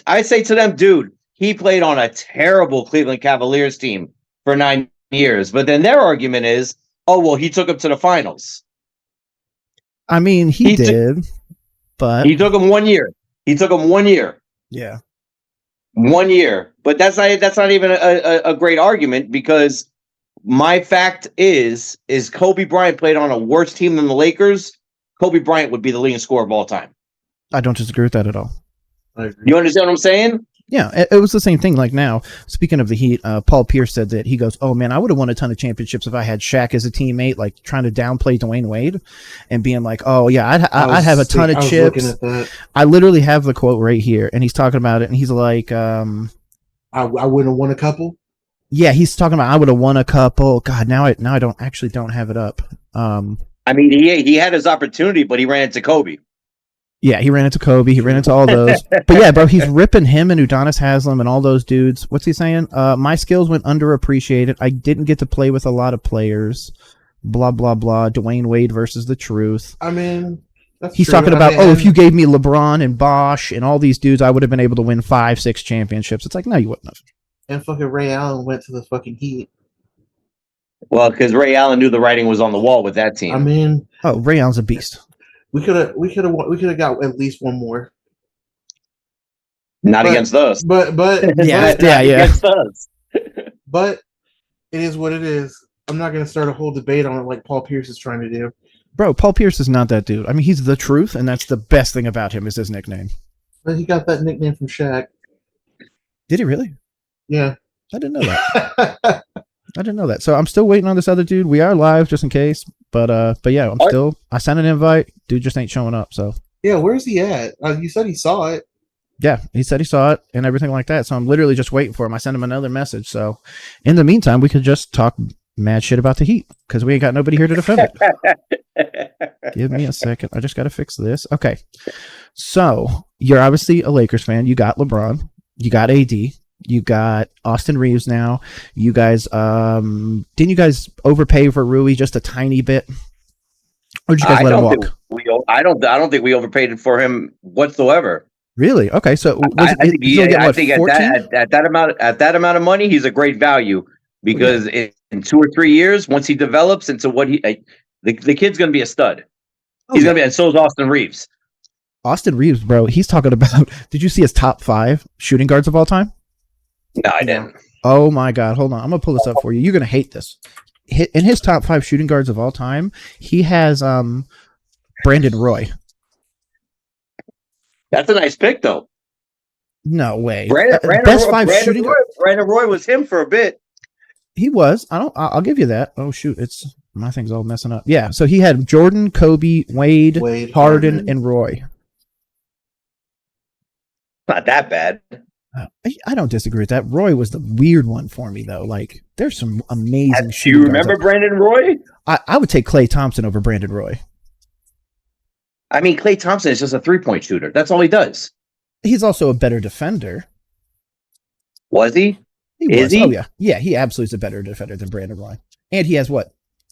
I say to them, dude, he played on a terrible Cleveland Cavaliers team for 9 years. But then their argument is, oh, well, he took him to the finals. I mean, he did, but he took him 1 year. He took him 1 year. Yeah. 1 year. But that's not even a great argument, because my fact is Kobe Bryant played on a worse team than the Lakers. Kobe Bryant would be the leading scorer of all time. I don't disagree with that at all. You understand what I'm saying? Yeah, it was the same thing. Like now, speaking of the Heat, Paul Pierce said that he goes, "Oh man, I would have won a ton of championships if I had Shaq as a teammate." Like trying to downplay Dwayne Wade and being like, "Oh yeah, I'd have a ton of chips." I literally have the quote right here, and he's talking about it, and he's like, "I wouldn't have won a couple." Yeah, he's talking about I would have won a couple. God, now I don't have it up. I mean, he had his opportunity, but he ran into Kobe. Yeah, he ran into Kobe. He ran into all those. But yeah, bro, he's ripping him and Udonis Haslem and all those dudes. What's he saying? My skills went underappreciated. I didn't get to play with a lot of players. Blah, blah, blah. Dwayne Wade versus the truth. I mean, he's true. talking about, if you gave me LeBron and Bosh and all these dudes, I would have been able to win 5-6 championships. It's like, no, you wouldn't have. And fucking Ray Allen went to the fucking Heat. Well, because Ray Allen knew the writing was on the wall with that team. I mean, Ray Allen's a beast. We could have got at least one more. Not against us. But yeah. Against us. But it is what it is. I'm not going to start a whole debate on it like Paul Pierce is trying to do. Bro, Paul Pierce is not that dude. I mean, he's the truth, and that's the best thing about him is his nickname. But he got that nickname from Shaq. Did he really? Yeah. I didn't know that. I didn't know that. So I'm still waiting on this other dude. We are live just in case. But yeah, I sent an invite. Dude just ain't showing up. So yeah, where's he at? You said he saw it. Yeah, he said he saw it and everything like that. So I'm literally just waiting for him. I sent him another message. So in the meantime, we could just talk mad shit about the Heat because we ain't got nobody here to defend it. Give me a second. I just got to fix this. Okay. So you're obviously a Lakers fan. You got LeBron. You got AD. You got Austin Reeves now. You guys, didn't you guys overpay for Rui just a tiny bit? Or did you guys let him walk? I don't think we overpaid for him whatsoever. Really? Okay. So I think at that amount of money, he's a great value because in 2 or 3 years, once he develops into what the kid's going to be a stud. He's going to be, and so is Austin Reeves. Austin Reeves, bro. He's talking about. Did you see his top 5 shooting guards of all time? No, I didn't. Oh my God. Hold on. I'm going to pull this up for you. You're going to hate this. In his top 5 shooting guards of all time, he has Brandon Roy. That's a nice pick, though. No way. Brandon Roy was him for a bit. He was. I'll give you that. Oh shoot, my thing's all messing up. Yeah. So he had Jordan, Kobe, Wade, Harden, and Roy. Not that bad. I don't disagree with that. Roy was the weird one for me, though. Like, there's some amazing. Do you remember Brandon Roy? I would take Klay Thompson over Brandon Roy. I mean, Klay Thompson is just a 3-point shooter. That's all he does. He's also a better defender. Was he? Is he? Oh, yeah. Yeah, he absolutely is a better defender than Brandon Roy. And he has,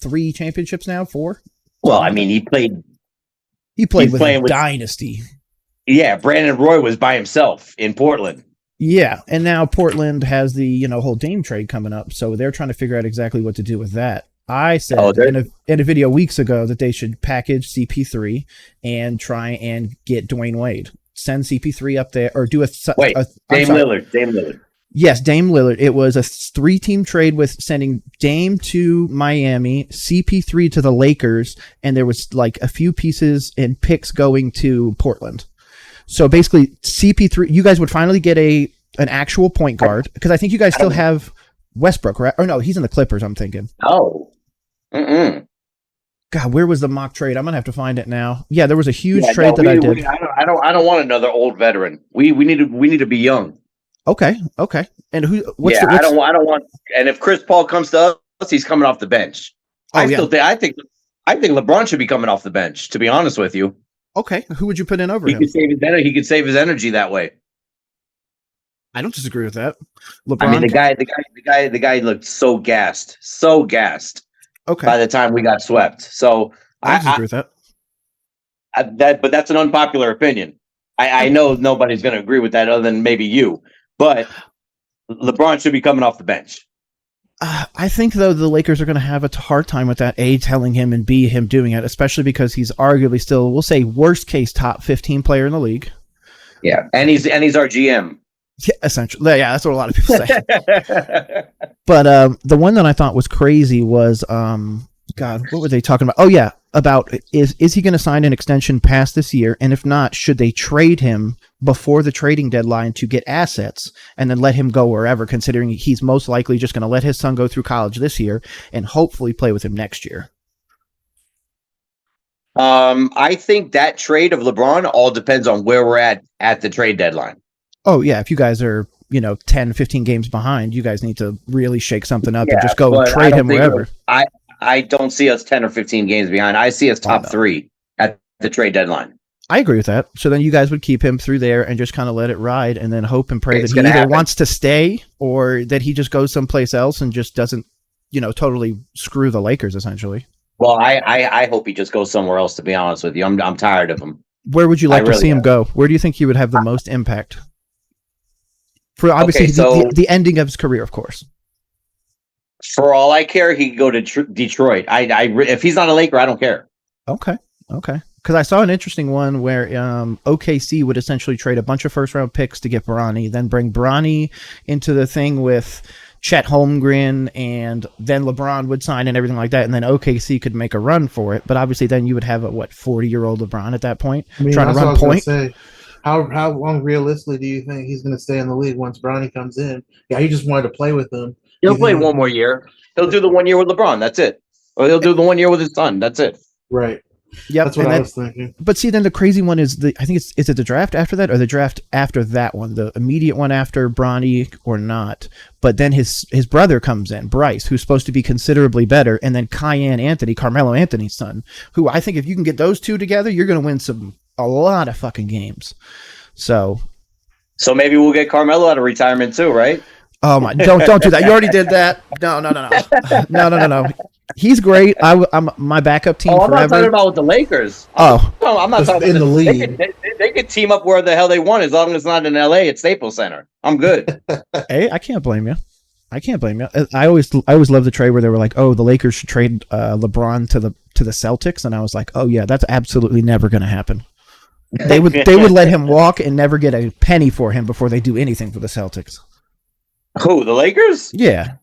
3 championships now? 4? Well, I mean, he played with a dynasty. Yeah, Brandon Roy was by himself in Portland. Yeah, and now Portland has the whole Dame trade coming up, so they're trying to figure out exactly what to do with that. I said in a video weeks ago that they should package CP3 and try and get Dwayne Wade. Send CP3 up there or do Dame Lillard. Yes, Dame Lillard. It was a 3-team trade with sending Dame to Miami, CP3 to the Lakers, and there was a few pieces and picks going to Portland. So basically, CP3, you guys would finally get an actual point guard because I think you guys still have Westbrook, right? Or no, he's in the Clippers. I'm thinking. Oh, God, where was the mock trade? I'm gonna have to find it now. Yeah, there was a huge trade that I did. I don't want another old veteran. We need to be young. Okay. And who? I don't want. And if Chris Paul comes to us, he's coming off the bench. I think LeBron should be coming off the bench. To be honest with you. Okay, who would you put in over him? He could save his energy that way. I don't disagree with that. LeBron, I mean, the guy looked so gassed. Okay. By the time we got swept, so I disagree with that. But that's an unpopular opinion. I know nobody's going to agree with that other than maybe you, but LeBron should be coming off the bench. I think, though, the Lakers are going to have a hard time with that, A, telling him, and B, him doing it, especially because he's arguably still, we'll say, worst case top 15 player in the league. Yeah, and he's our GM. Yeah, essentially. Yeah, that's what a lot of people say. But the one that I thought was crazy was, God, what were they talking about? Oh, yeah, about is he going to sign an extension past this year? And if not, should they trade him before the trading deadline to get assets and then let him go wherever, considering he's most likely just going to let his son go through college this year and hopefully play with him next year? I think that trade of LeBron all depends on where we're at the trade deadline. Oh, yeah. If you guys are, 10, 15 games behind, you guys need to really shake something up and just go trade him wherever. I don't see us 10 or 15 games behind. I see us top 3 at the trade deadline. I agree with that. So then you guys would keep him through there and just kind of let it ride and then hope and pray that he either wants to stay or that he just goes someplace else and just doesn't, totally screw the Lakers, essentially. Well, I hope he just goes somewhere else, to be honest with you. I'm tired of him. Where would you like to see him go? Where do you think he would have the most impact? For obviously the ending of his career, of course. For all I care, he could go to Detroit. If he's not a Laker, I don't care. Okay. Because I saw an interesting one where OKC would essentially trade a bunch of first-round picks to get Bronny, then bring Bronny into the thing with Chet Holmgren, and then LeBron would sign and everything like that, and then OKC could make a run for it. But obviously then you would have a 40-year-old LeBron at that point trying to run point. How long realistically do you think he's going to stay in the league once Bronny comes in? Yeah, he just wanted to play with him. He'll play one more year. He'll do the 1 year with LeBron. That's it. Or he'll do the 1 year with his son. That's it. Right. Yep. That's what I was thinking. But see, then the crazy one is I think is it the draft after that or the draft after that one, the immediate one after Bronny or not? But then his brother comes in, Bryce, who's supposed to be considerably better, and then Cayenne Anthony, Carmelo Anthony's son, who I think if you can get those two together, you're going to win a lot of fucking games. So maybe we'll get Carmelo out of retirement too, right? Oh my! Don't do that. You already did that. No. He's great. I'm my backup team I'm forever. not talking about with the Lakers. Oh, no, I'm not talking in the league. They could team up where the hell they want as long as it's not in LA at Staples Center. I'm good. Hey, I can't blame you. I always love the trade where they were like, "Oh, the Lakers should trade LeBron to the Celtics," and I was like, "Oh yeah, that's absolutely never going to happen." They would let him walk and never get a penny for him before they do anything for the Celtics. Who, the Lakers? Yeah,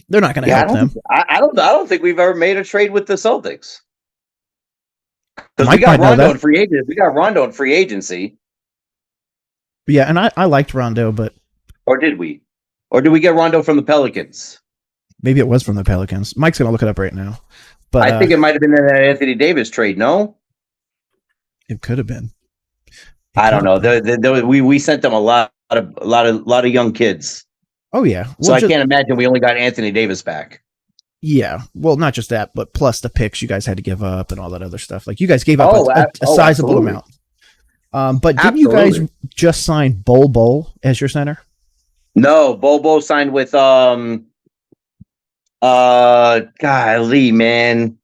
they're not going to help them. I don't think we've ever made a trade with the Celtics because we got Rondo in free agency. We got Rondo in free agency. Yeah, and I liked Rondo, but did we get Rondo from the Pelicans? Maybe it was from the Pelicans. Mike's going to look it up right now. But I think it might have been an Anthony Davis trade. No, it could have been. I don't know. We sent them a lot of young kids. Oh yeah. So I can't imagine we only got Anthony Davis back. Yeah. Well, not just that, but plus the picks you guys had to give up and all that other stuff. Like you guys gave up a sizable amount. But didn't you guys just sign Bol as your center? No, Bol signed with golly, man.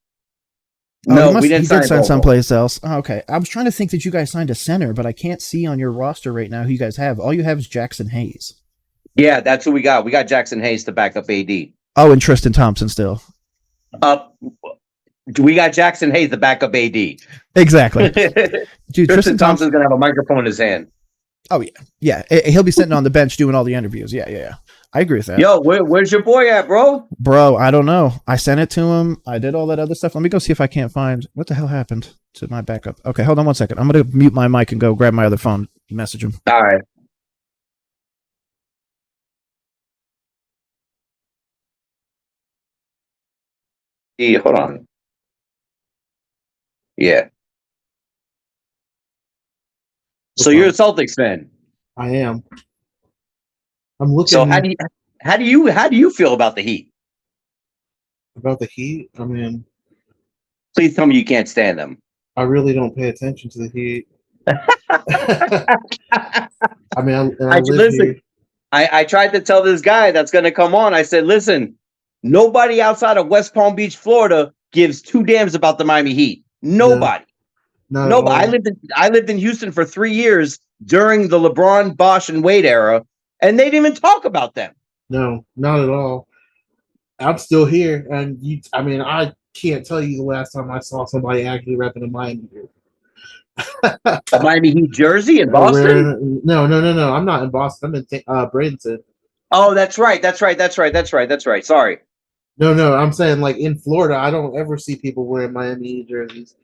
No, we didn't sign someplace else. Oh, okay. I was trying to think that you guys signed a center, but I can't see on your roster right now who you guys have. All you have is Jackson Hayes. Yeah, that's who we got. We got Jackson Hayes to back up AD. Oh, and Tristan Thompson still. We got Jackson Hayes to back up AD. Exactly. Dude, Tristan Thompson's going to have a microphone in his hand. Oh, yeah. Yeah, he'll be sitting on the bench doing all the interviews. Yeah. I agree with that. Yo, where's your boy at, bro? Bro, I don't know. I sent it to him. I did all that other stuff. Let me go see if I can't find what the hell happened to my backup. Okay, hold on 1 second. I'm going to mute my mic and go grab my other phone, message him. All right. Yeah, hold on. Yeah. So you're a Celtics fan? I am. I'm looking. So how do you feel about the Heat? About the Heat? I mean, please tell me you can't stand them. I really don't pay attention to the Heat. I mean, I tried to tell this guy that's going to come on. I said, listen, nobody outside of West Palm Beach, Florida, gives two damns about the Miami Heat. Nobody. Not at No, but all. I lived in Houston for 3 years during the LeBron, Bosh, and Wade era, and they didn't even talk about them. No, not at all. I'm still here, and I can't tell you the last time I saw somebody actually repping a Miami jersey. A Miami Heat jersey in Or Boston? No. I'm not in Boston. I'm in Bradenton. Oh, that's right. Sorry. No. I'm saying like in Florida, I don't ever see people wearing Miami Heat jerseys.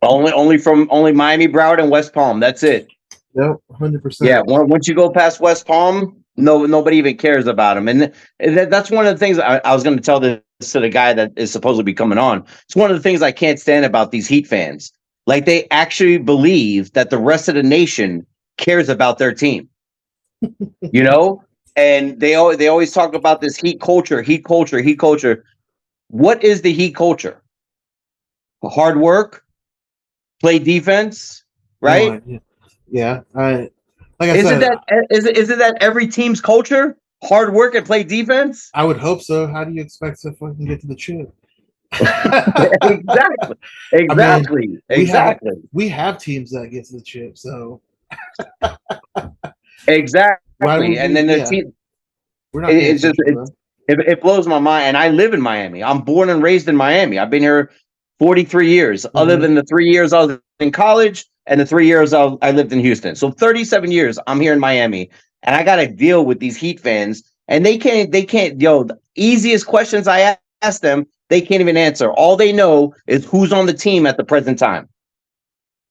Only Miami, Broward, and West Palm. That's it. Nope, 100%. Yeah, once you go past West Palm, nobody even cares about them. And that's one of the things I was going to tell this to the guy that is supposed to be coming on. It's one of the things I can't stand about these Heat fans. Like, they actually believe that the rest of the nation cares about their team. You know? And they always talk about this Heat culture. What is the Heat culture? Hard work, play defense, right? No, yeah. Isn't that every team's culture? Hard work and play defense? I would hope so. How do you expect to fucking get to the chip? Exactly. We have teams that get to the chip, so exactly. And then the team, we're not. It blows my mind. And I live in Miami. I'm born and raised in Miami. I've been here 43 years. Mm-hmm. Other than the 3 years I was in college and the 3 years I lived in Houston. So 37 years I'm here in Miami, and I got to deal with these Heat fans, and they can't. The easiest questions I ask them, they can't even answer. All they know is who's on the team at the present time.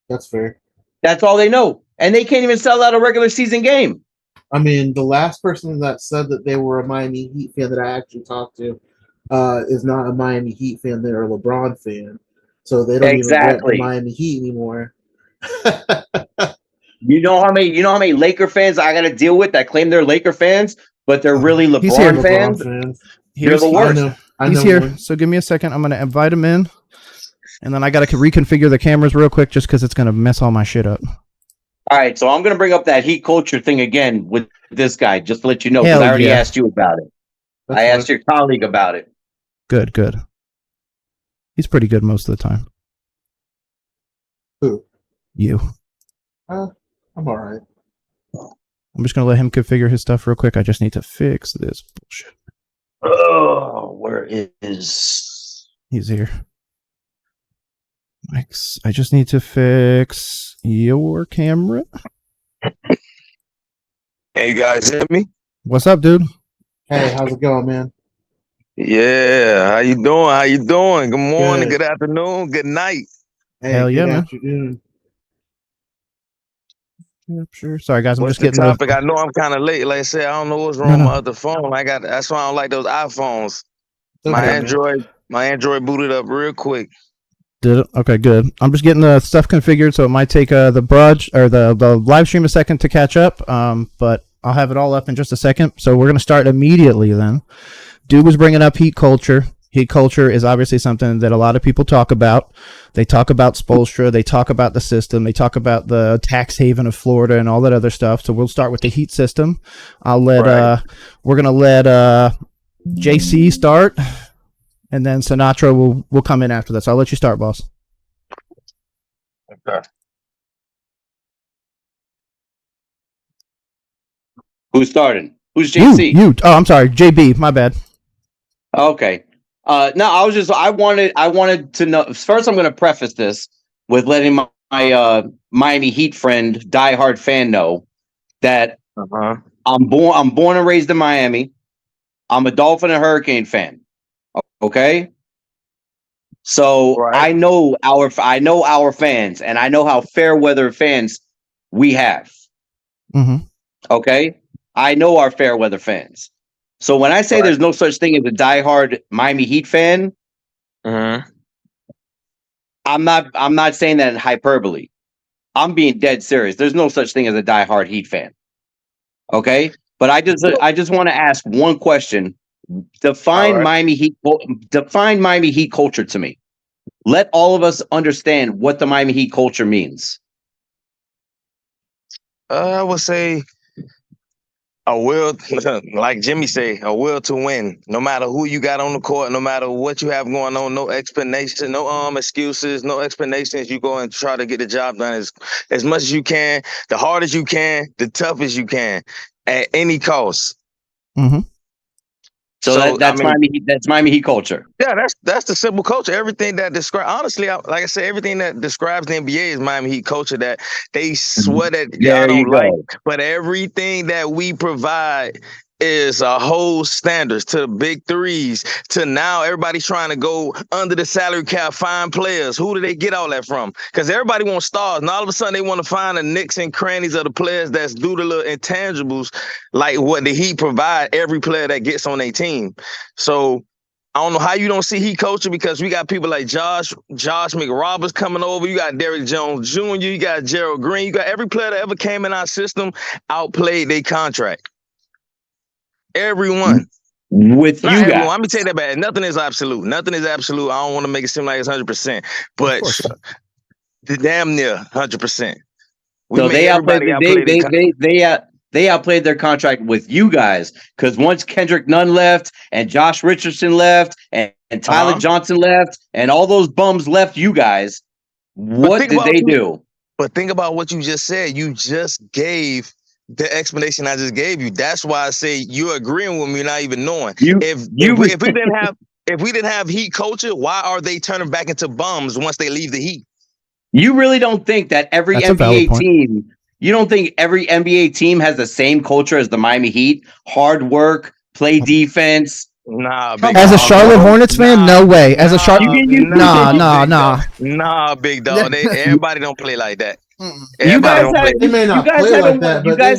That's fair. That's all they know. And they can't even sell out a regular season game. I mean, the last person that said that they were a Miami Heat fan that I actually talked to is not a Miami Heat fan. They're a LeBron fan. So they don't even rep the Miami Heat anymore. You know how many Laker fans I got to deal with that claim they're Laker fans, but they're really LeBron fans? They're the worst. He's here. So give me a second. I'm going to invite him in. And then I got to reconfigure the cameras real quick just because it's going to mess all my shit up. All right, so I'm going to bring up that Heat culture thing again with this guy, just to let you know, because I already asked you about it. I asked your colleague about it. Good. He's pretty good most of the time. Who? You. I'm all right. I'm just going to let him configure his stuff real quick. I just need to fix this bullshit. Oh, where is... He's here. I just need to fix your camera. Hey, you guys hear me? What's up, dude? Hey, how's it going, man? Yeah, how you doing? Good morning, good afternoon, good night. Hey, hell yeah, man. Afternoon. Yeah, sure. Sorry, guys. What's the topic? I know I'm kind of late. Like I said, I don't know what's wrong with my other phone. That's why I don't like those iPhones. Okay, my Android booted up real quick. Did it? Okay, good. I'm just getting the stuff configured, so it might take the live stream a second to catch up. But I'll have it all up in just a second. So we're gonna start immediately then. Dude was bringing up Heat culture. Heat culture is obviously something that a lot of people talk about. They talk about Spoelstra. They talk about the system. They talk about the tax haven of Florida and all that other stuff. So we'll start with the Heat system. We're gonna let JC start. And then Sinatra will come in after this. I'll let you start, boss. Okay. Who's starting? Who's JC? You. Oh, I'm sorry. JB. My bad. Okay. No, I wanted to know. First, I'm going to preface this with letting my Miami Heat friend, diehard fan, know that I'm born and raised in Miami. I'm a Dolphin and Hurricane fan. Okay, so I know our fans, and I know how fair weather fans we have. Mm-hmm. Okay, I know our fair weather fans. So when I say there's no such thing as a diehard Miami Heat fan, I'm not saying that in hyperbole. I'm being dead serious. There's no such thing as a diehard Heat fan. Okay, but I just want to ask one question. Define Miami Heat culture to me. Let all of us understand what the Miami Heat culture means. I would say A will, like Jimmy say, a will to win. No matter who you got on the court, no matter what you have going on, no explanation, no excuses, no explanations. You go and try to get the job done as much as you can, the hardest you can, the toughest you can, at any cost. Mm-hmm. So that's Miami Heat. That's Miami Heat culture. Yeah, that's the simple culture. Everything that describes, honestly, like I said, everything that describes the NBA is Miami Heat culture. That they swear that y'all don't like, but everything that we provide is a whole standards to the big threes. To now, everybody's trying to go under the salary cap, find players. Who do they get all that from? Because everybody wants stars, and all of a sudden they want to find the nicks and crannies of the players that's due to little intangibles, like what the Heat provide every player that gets on their team. So I don't know how you don't see Heat culture, because we got people like Josh McRoberts coming over. You got Derrick Jones Jr. You got Gerald Green. You got every player that ever came in our system outplayed their contract. Everyone. With Not you everyone. guys. Let me tell you that bad. Nothing is absolute. Nothing is absolute. I don't want to make it seem like it's 100%, but damn near 100%. So they outplayed their contract with you guys, because once Kendrick Nunn left and Josh Richardson left and Tyler Johnson left and all those bums left you guys, what did they do? But think about what you just said. You just gave the explanation I just gave you. That's why I say you're agreeing with me, not even knowing. If we didn't have Heat culture, why are they turning back into bums once they leave the Heat? You really don't think that every NBA team? You don't think every NBA team has the same culture as the Miami Heat? Hard work, play defense. Nah, as a Charlotte Hornets fan, no way. As a Charlotte, nah, big dog. Everybody don't play like that. You guys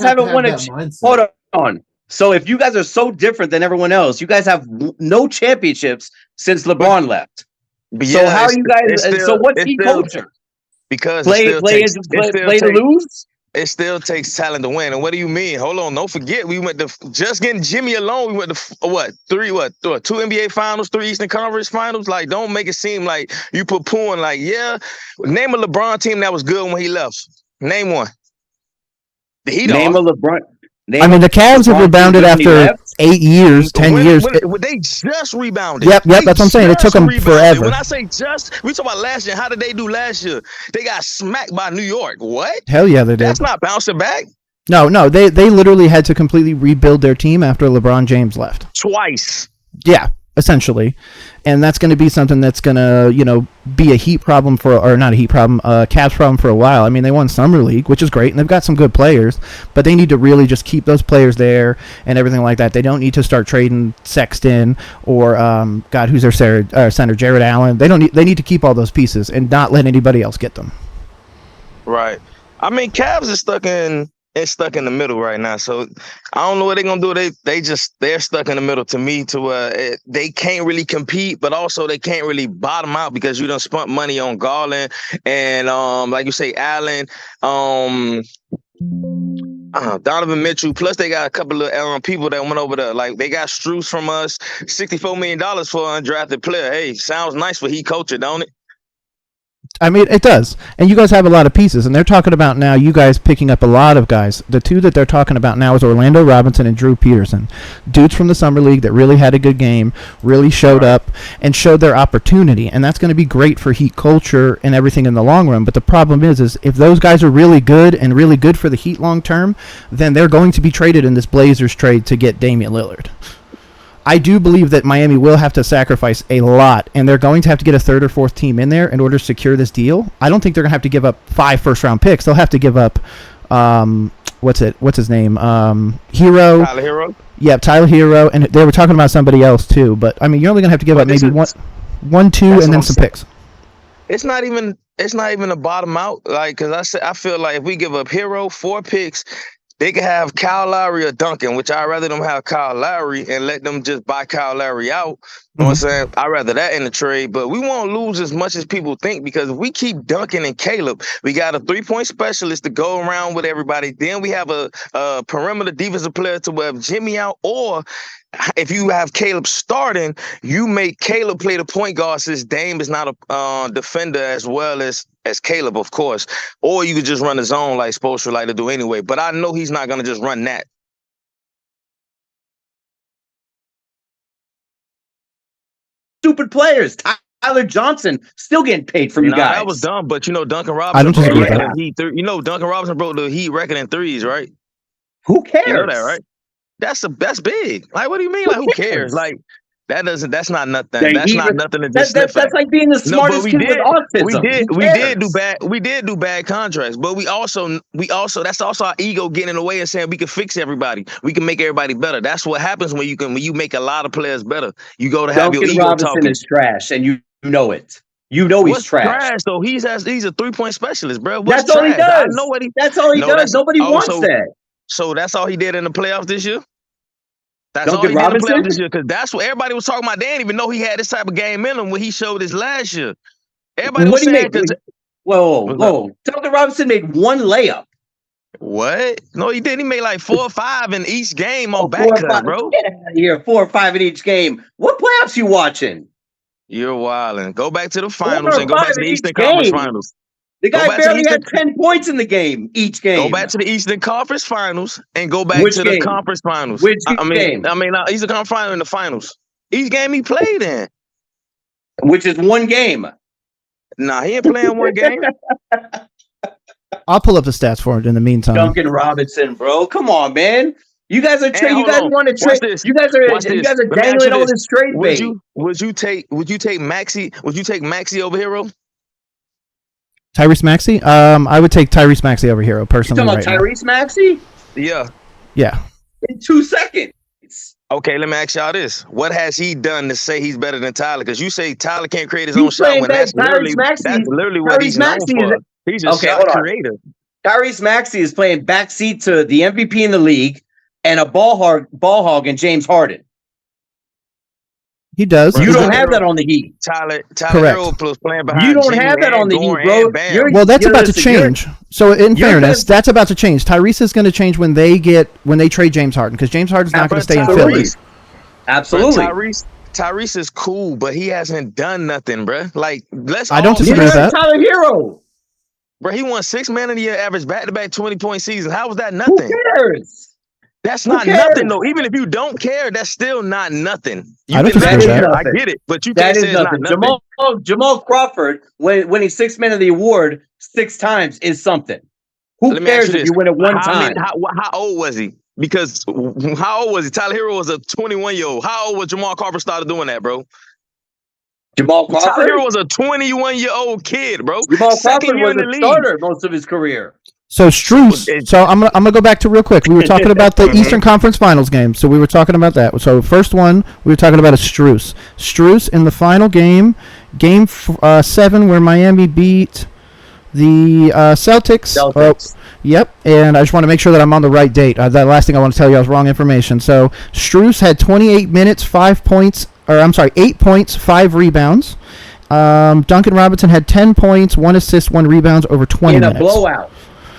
haven't won a. Hold on. So if you guys are so different than everyone else, you guys have no championships since LeBron left. So how are you guys? So what's Heat culture? Because play to lose. It still takes talent to win. And what do you mean? Hold on, don't forget, we went to just getting Jimmy alone. We went to two NBA Finals, 3 Eastern Conference Finals. Like, don't make it seem like you put pooing. Like, yeah, name a LeBron team that was good when he left. Name one. The Heat. Name a LeBron. I mean, the Cavs have rebounded after 8 years, 10 years. They just rebounded. Yep, that's what I'm saying. It took them forever. When I say just, we talk about last year. How did they do last year? They got smacked by New York. What? Hell yeah, they did. That's not bouncing back. No, they literally had to completely rebuild their team after LeBron James left. Twice. Yeah, essentially. And that's going to be something that's going to, be a Heat problem not a Heat problem, Cavs problem for a while. I mean, they won Summer League, which is great, and they've got some good players, but they need to really just keep those players there and everything like that. They don't need to start trading Sexton or, who's their center, Jared Allen. They need to keep all those pieces and not let anybody else get them. Right. I mean, Cavs is stuck in the middle right now. So I don't know what they're gonna do. They're stuck in the middle to me. They can't really compete, but also they can't really bottom out because you done spent money on Garland and like you say, Allen, Donovan Mitchell. Plus they got a couple of people that went over there. Like they got Strus from us, $64 million for an undrafted player. Hey, sounds nice for Heat culture, don't it? I mean, it does. And you guys have a lot of pieces. And they're talking about now you guys picking up a lot of guys. The two that they're talking about now is Orlando Robinson and Drew Peterson. Dudes from the Summer League that really had a good game, really showed up and showed their opportunity. And that's going to be great for Heat culture and everything in the long run. But the problem is if those guys are really good and really good for the Heat long term, then they're going to be traded in this Blazers trade to get Damian Lillard. I do believe that Miami will have to sacrifice a lot, and they're going to have to get a third or fourth team in there in order to secure this deal. I don't think they're going to have to give up 5 first-round picks. They'll have to give up, what's his name? Hero. Tyler Hero? Yeah, Tyler Hero, and they were talking about somebody else too. But, I mean, you're only going to have to give up maybe one, two, and then some picks. It's not even a bottom out, like, because I feel like if we give up Hero 4 picks, they could have Kyle Lowry or Duncan, which I'd rather them have Kyle Lowry and let them just buy Kyle Lowry out. You know what I'm saying? I'd rather that in the trade, but we won't lose as much as people think because if we keep Duncan and Caleb, we got a 3-point specialist to go around with everybody. Then we have a perimeter defensive player to have Jimmy out, or if you have Caleb starting, you make Caleb play the point guard since Dame is not a defender as well as Caleb, of course. Or you could just run a zone like Spoelstra like to do anyway. But I know he's not going to just run that. stupid players. Tyler Johnson still getting paid from you guys. That was dumb. But Duncan I don't Robinson broke disagree the with Heat. Duncan Robinson broke the Heat record in threes, right? Who cares? You know that, right? That's big. Like, what do you mean? Like, who cares? Like, that's not nothing. That's not nothing to just that's like being the smartest kid with autism. We did do bad contracts, but we also that's also our ego getting in the way and saying we can fix everybody. We can make everybody better. That's what happens when you make a lot of players better. You go to have Duncan your ego Robinson talking. is trash, and you know it. You know he's trash. Though he's a 3-point specialist, bro. That's all he does. I know what that's all he does. Nobody wants that. So that's all he did in the playoffs this year. That's Duncan all he did in the Robinson? playoffs this year, because that's what everybody was talking about. They didn't even know he had this type of game in him when he showed this last year. Everybody was saying, whoa. Duncan Robinson made one layup. What? No, he didn't. He made like 4 or 5 in each game on back cut, bro. Get out of here. 4 or 5 in each game. What playoffs you watching? You're wilding. Go back to the finals and go back to the Eastern Conference Finals. The guy barely had 10 points in the game, each game. Go back to the Eastern Conference Finals and go back to the Conference Finals. Which game? Eastern Conference Finals in the finals. Each game he played in. Which is one game. Nah, he ain't playing one game. I'll pull up the stats for it in the meantime. Duncan Robinson, bro. Come on, man. You guys are trading. You guys want to trade. You guys are dangling all this trade bait. Would you take Maxey over Hero? Tyrese Maxey? I would take Tyrese Maxey over Hero personally. You talking about Tyrese Maxey? Yeah. Yeah. In 2 seconds. Okay, let me ask y'all this: what has he done to say he's better than Tyler? Because you say Tyler can't create his own shot. When that's literally what he's known for. He's a shot creator. Tyrese Maxey is playing backseat to the MVP in the league and a ball hog in James Harden. He does. You don't have that on the Heat. Tyler Hero playing behind. You don't have that on the Heat, bro. Well, that's about to change. So, in fairness, that's about to change. Tyrese is going to change when they trade James Harden, because James Harden's not going to stay in Philly. Absolutely. Tyrese is cool, but he hasn't done nothing, bro. Like, I don't disagree with that. Tyler Hero. Bro, he won 6 man of the year average back-to-back 20-point seasons. How was that nothing? Who cares? That's not nothing, though. Even if you don't care, that's still not nothing. I don't disagree with that. I get it, but you can't say it's not nothing. Jamal Crawford, winning 6 man of the award 6 times is something. Who cares if you win it one time? How old was he? Because how old was he? Tyler Hero was a 21-year-old. How old was Jamal Crawford started doing that, bro? Jamal Crawford? Tyler Hero was a 21-year-old kid, bro. Jamal Crawford was a starter most of his career. So Strus. So I'm gonna go back to real quick. We were talking about the Eastern Conference Finals game. So we were talking about that. So first one we were talking about is Strus. Strus in the final game, game 7, where Miami beat the Celtics. Yep. And I just want to make sure that I'm on the right date. The last thing I want to tell you, I was wrong information. So Strus had 28 minutes, 5 points, 8 points, 5 rebounds. Duncan Robinson had 10 points, 1 assist, 1 rebounds over 20 minutes.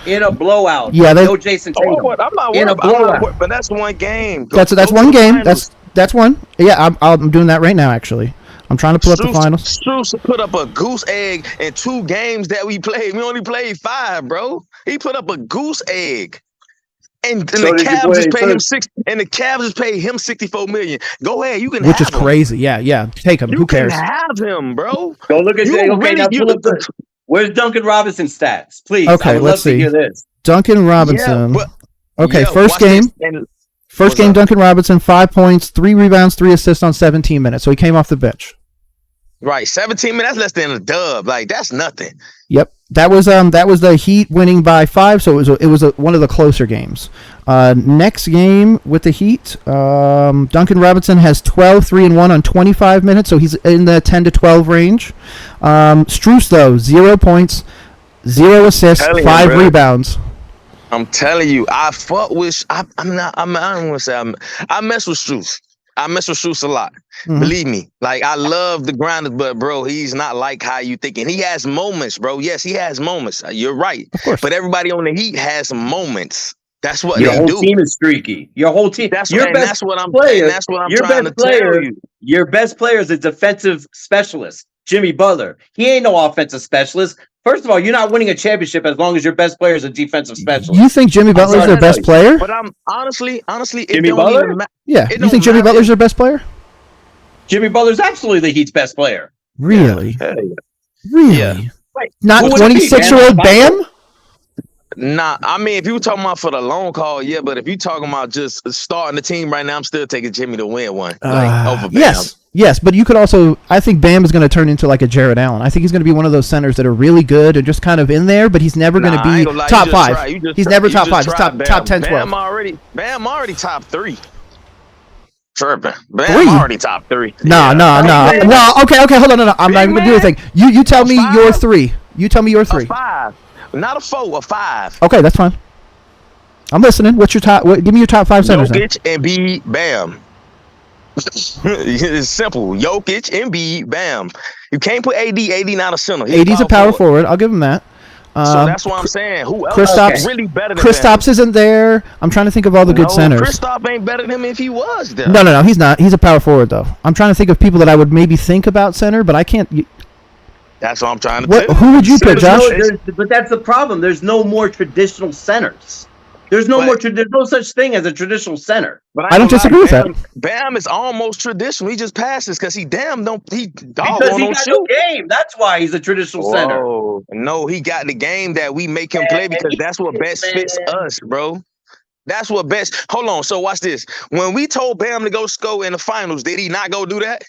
In a blowout. Yeah, no Jason Tatum. I'm not worried about, but that's one game. That's one game. That's one. Yeah, I'm doing that right now. Actually, I'm trying to pull up the finals. Strus put up a goose egg in 2 games that we played. We only played 5, bro. He put up a goose egg. And the Cavs just paid him and the Cavs just paid him $64 million. Go ahead, you can have him. Which is crazy. Yeah. Take him. Who cares? You can have him, bro. Go look at where's Duncan Robinson's stats? Please. Okay, let's see. Hear this. Duncan Robinson. First game, Duncan Robinson, 5 points, 3 rebounds, 3 assists on 17 minutes. So he came off the bench. Right, 17 minutes. That's less than a dub. Like, that's nothing. Yep, that was the Heat winning by 5. So it was one of the closer games. Next game with the Heat, Duncan Robinson has 12, 3 and 1 on 25 minutes. So he's in the 10 to 12 range. Strus though, 0 points, 0 assists, 5 rebounds. I'm telling you, I mess with Strus. I mess with Strus a lot. Mm-hmm. Believe me. Like, I love the grinders, but bro, he's not like how you thinking. He has moments, bro. Yes, he has moments. You're right. Of course. But everybody on the Heat has moments. That's what they do. Your whole team is streaky. Your whole team. That's what I'm trying to tell you. Your best player is a defensive specialist, Jimmy Butler. He ain't no offensive specialist. First of all, you're not winning a championship as long as your best player is a defensive specialist. You think Jimmy Butler's their best player? But I'm honestly, Jimmy Butler? Yeah. You think Jimmy Butler's their best player? Jimmy Butler's absolutely the Heat's best player. Really? Yeah. Really? Yeah. Not 26-year-old Bam? Nah, I mean, if you were talking about for the long call, yeah, but if you talking about just starting the team right now, I'm still taking Jimmy to win one. Over Bam. Yes, but you could also, I think Bam is going to turn into like a Jared Allen. I think he's going to be one of those centers that are really good and just kind of in there, but he's never going to be top 5. He's never top 5. He's top 10, 12. Bam already top 3. Tripping. Bam already top 3. No. Okay, hold on. No. I'm not even going to do anything. You tell me your 3. You tell me your 3. A 5. Not a 4, a 5. Okay, that's fine. I'm listening. What's your top? Give me your top 5 centers. Jokic, Embiid, Bam. It's simple. Jokic, Embiid, Bam. You can't put AD. AD not a center. AD's a power forward. I'll give him that. So that's what I'm saying. Who else is really better than Kristaps isn't there. I'm trying to think of all the good centers. Kristaps ain't better than him if he was there. No, he's not. He's a power forward though. I'm trying to think of people that I would maybe think about center, but I can't. That's what I'm trying to tell. Who would you pick, Josh? But that's the problem. There's no more traditional centers. There's no such thing as a traditional center. But I don't disagree with that. Bam is almost traditional. He just passes because he got no game. That's why he's a traditional center. No, he got the game that we make him play because that's what best fits us, bro. That's what best. Hold on. So watch this. When we told Bam to go score in the finals, did he not go do that?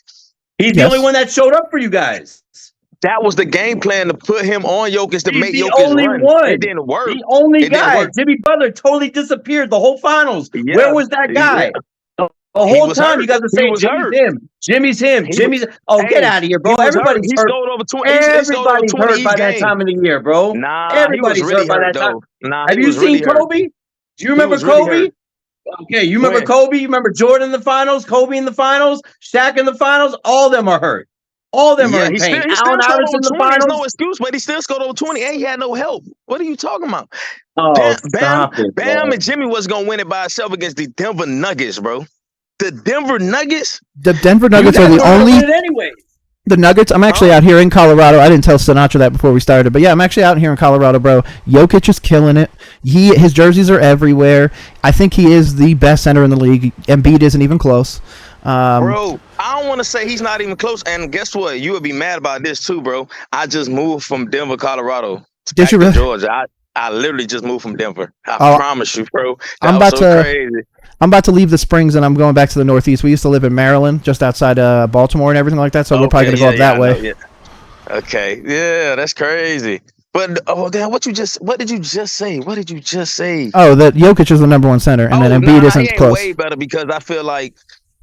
He's the only one that showed up for you guys. That was the game plan to put him on Jokic to make Jokic only run. One. It didn't work. The only guy. Jimmy Butler totally disappeared the whole finals. Yeah. Where was that guy? Yeah. The whole time hurt. You guys are saying Jimmy's him. Get out of here, bro. Everybody's hurt. Everybody's hurt by that time of the year, bro. Everybody's hurt by that time. Have you seen Kobe? Do you remember Kobe? Okay, you remember Kobe? You remember Jordan in the finals? Kobe in the finals? Shaq in the finals? All of them are hurt. All of them are in pain. Allen Iverson in the finals. No excuse, but he still scored over 20 and he had no help. What are you talking about? Bam and Jimmy was going to win it by himself against the Denver Nuggets, bro. The Denver Nuggets? The Denver Nuggets are the only... Anyway. The Nuggets, I'm actually out here in Colorado. I didn't tell Sinatra that before we started, but yeah, I'm actually out here in Colorado, bro. Jokic is killing it. His jerseys are everywhere. I think he is the best center in the league. Embiid isn't even close. Bro, I don't want to say he's not even close. And guess what? You would be mad about this too, bro. I just moved from Denver, Colorado. Did you really? Georgia. I literally just moved from Denver. I promise you, bro. I'm about to leave the Springs and I'm going back to the Northeast. We used to live in Maryland, just outside Baltimore and everything like that. So we're probably gonna go up that way. Okay, yeah, that's crazy. But damn, what did you just say? Oh, that Jokic is the number 1 center, and then Embiid isn't close. Way better because I feel like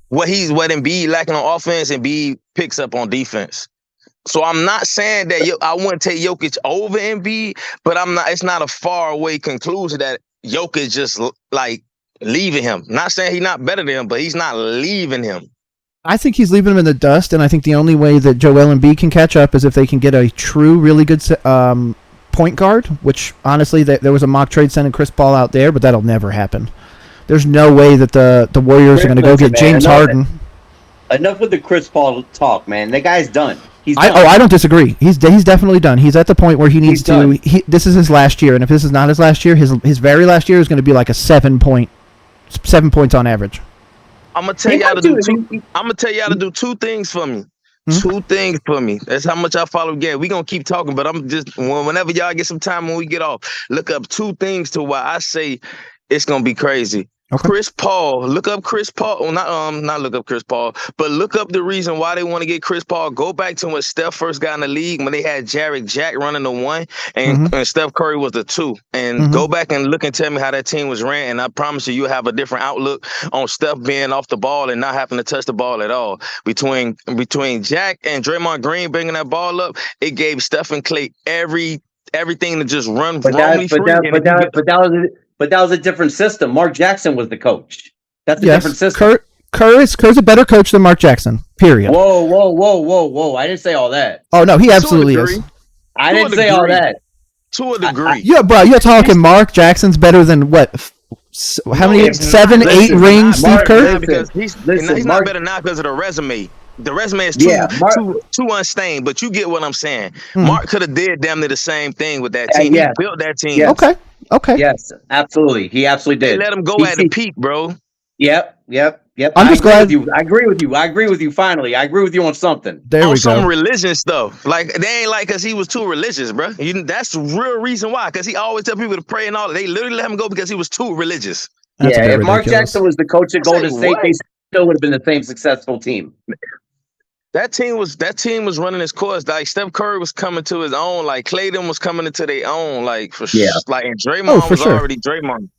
what Embiid lacking on offense, Embiid picks up on defense. So I'm not saying that I wouldn't take Jokic over Embiid, but it's not a far away conclusion that Jokic just like leaving him. Not saying he's not better than him, but he's not leaving him. I think he's leaving him in the dust, and I think the only way that Joel Embiid can catch up is if they can get a true, really good point guard, which, honestly, there was a mock trade sending Chris Paul out there, but that'll never happen. There's no way that the Warriors are going to go get James Harden. Enough with the Chris Paul talk, man. The guy's done. He's done. I don't disagree. He's definitely done. He's at the point where he needs to. This is his last year, and if this is not his last year, his very last year is going to be like a 7 points on averge. I'm gonna tell y'all to do 2 things for me. Mm-hmm. 2 things for me. That's how much I follow again. We gonna keep talking, but I'm just whenever y'all get some time when we get off, look up 2 things to why I say it's gonna be crazy. Okay. Chris Paul. Look up Chris Paul. Well, not look up Chris Paul, but look up the reason why they want to get Chris Paul. Go back to when Steph first got in the league when they had Jarrett Jack running the 1 and Steph Curry was the 2. And go back and look and tell me how that team was ran. And I promise you'll have a different outlook on Steph being off the ball and not having to touch the ball at all. Between Jack and Draymond Green bringing that ball up, it gave Steph and Klay everything to just run wrongly free. But that was a different system. Mark Jackson was the coach. That's a different system. Kerr's a better coach than Mark Jackson. Period. Whoa. I didn't say all that. Oh, no, he absolutely is. I didn't say all that. To a degree. Yeah, bro, you're talking Mark Jackson's better than what? How many? 7, 8 rings, Steve Kerr? Because he's not better now because of the resume. The resume is too unstained, but you get what I'm saying. Mark could have did damn near the same thing with that team. He built that team. Okay. Yes, absolutely. He absolutely did. They let him go at the peak, bro. Yep. Yep. I'm just glad you. I agree with you. Finally, I agree with you on something. There we go. Some religion stuff. Like they ain't like because he was too religious, bro. That's the real reason why. Because he always tell people to pray and all. They literally let him go because he was too religious. That's if Mark Jackson was the coach at Golden State, they still would have been the same successful team. That team was running its course. Like Steph Curry was coming to his own. Like Clayton was coming into their own. Like for sure. Like and Draymond was already Draymond.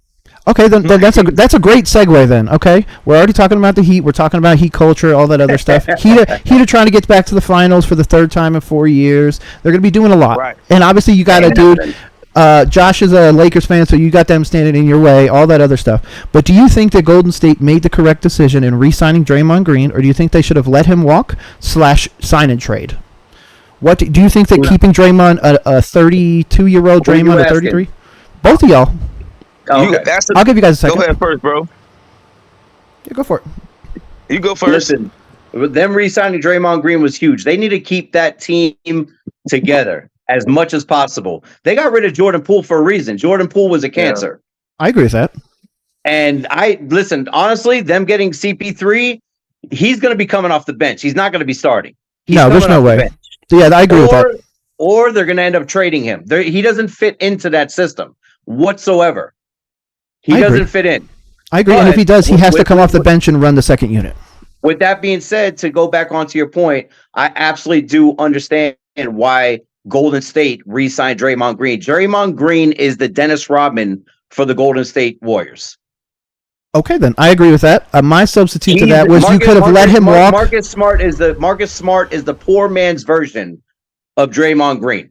Okay, then that's a great segue then. Okay, we're already talking about the Heat. We're talking about Heat culture, all that other stuff. Heat are trying to get back to the finals for the third time in 4 years. They're going to be doing a lot. Right. And obviously you got a dude. Josh is a Lakers fan, so you got them standing in your way, all that other stuff. But do you think that Golden State made the correct decision in re-signing Draymond Green, or do you think they should have let him walk / sign and trade? What do you think that keeping Draymond a 32-year-old Draymond at 33? Both of y'all. Okay. I'll give you guys a second. Go ahead first, bro. Yeah, go for it. You go first. Listen, them re-signing Draymond Green was huge. They need to keep that team together as much as possible. They got rid of Jordan Poole for a reason. Jordan Poole was a cancer. I agree with that. And honestly, them getting CP3, he's going to be coming off the bench. He's not going to be starting. No, there's no way. So yeah, I agree with that. Or they're going to end up trading him. He doesn't fit into that system whatsoever. He doesn't fit in. I agree. And if he does, he has to come off the bench and run the second unit. With that being said, to go back onto your point, I absolutely do understand why Golden State re-signed Draymond Green. Draymond Green is the Dennis Rodman for the Golden State Warriors. Okay, then I agree with that. My substitute to that was you could have let him walk. Marcus Smart is the poor man's version of Draymond Green.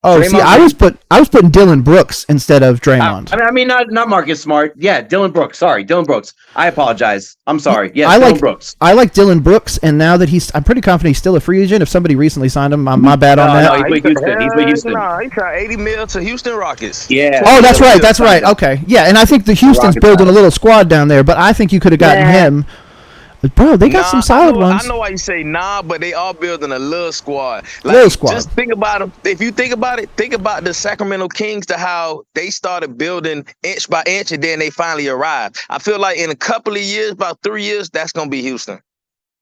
Oh, Draymond I was putting Dylan Brooks instead of Draymond. I mean, not Marcus Smart. Yeah, Dylan Brooks. Sorry, Dylan Brooks. I apologize. I'm sorry. Yeah, Dylan Brooks. I like Dylan Brooks, and now that I'm pretty confident he's still a free agent. If somebody recently signed him, my bad on that. No, he's with Houston. No, he got $80 million to Houston Rockets. Yeah. Oh, that's right. Okay. Yeah, and I think the Houston's building a little squad down there, but I think you could have gotten him. Bro, they got some solid ones. I know why you say but they are building a little squad. Just think about them. If you think about it, think about the Sacramento Kings to how they started building inch by inch and then they finally arrived. I feel like in a couple of years, about 3 years, that's going to be Houston.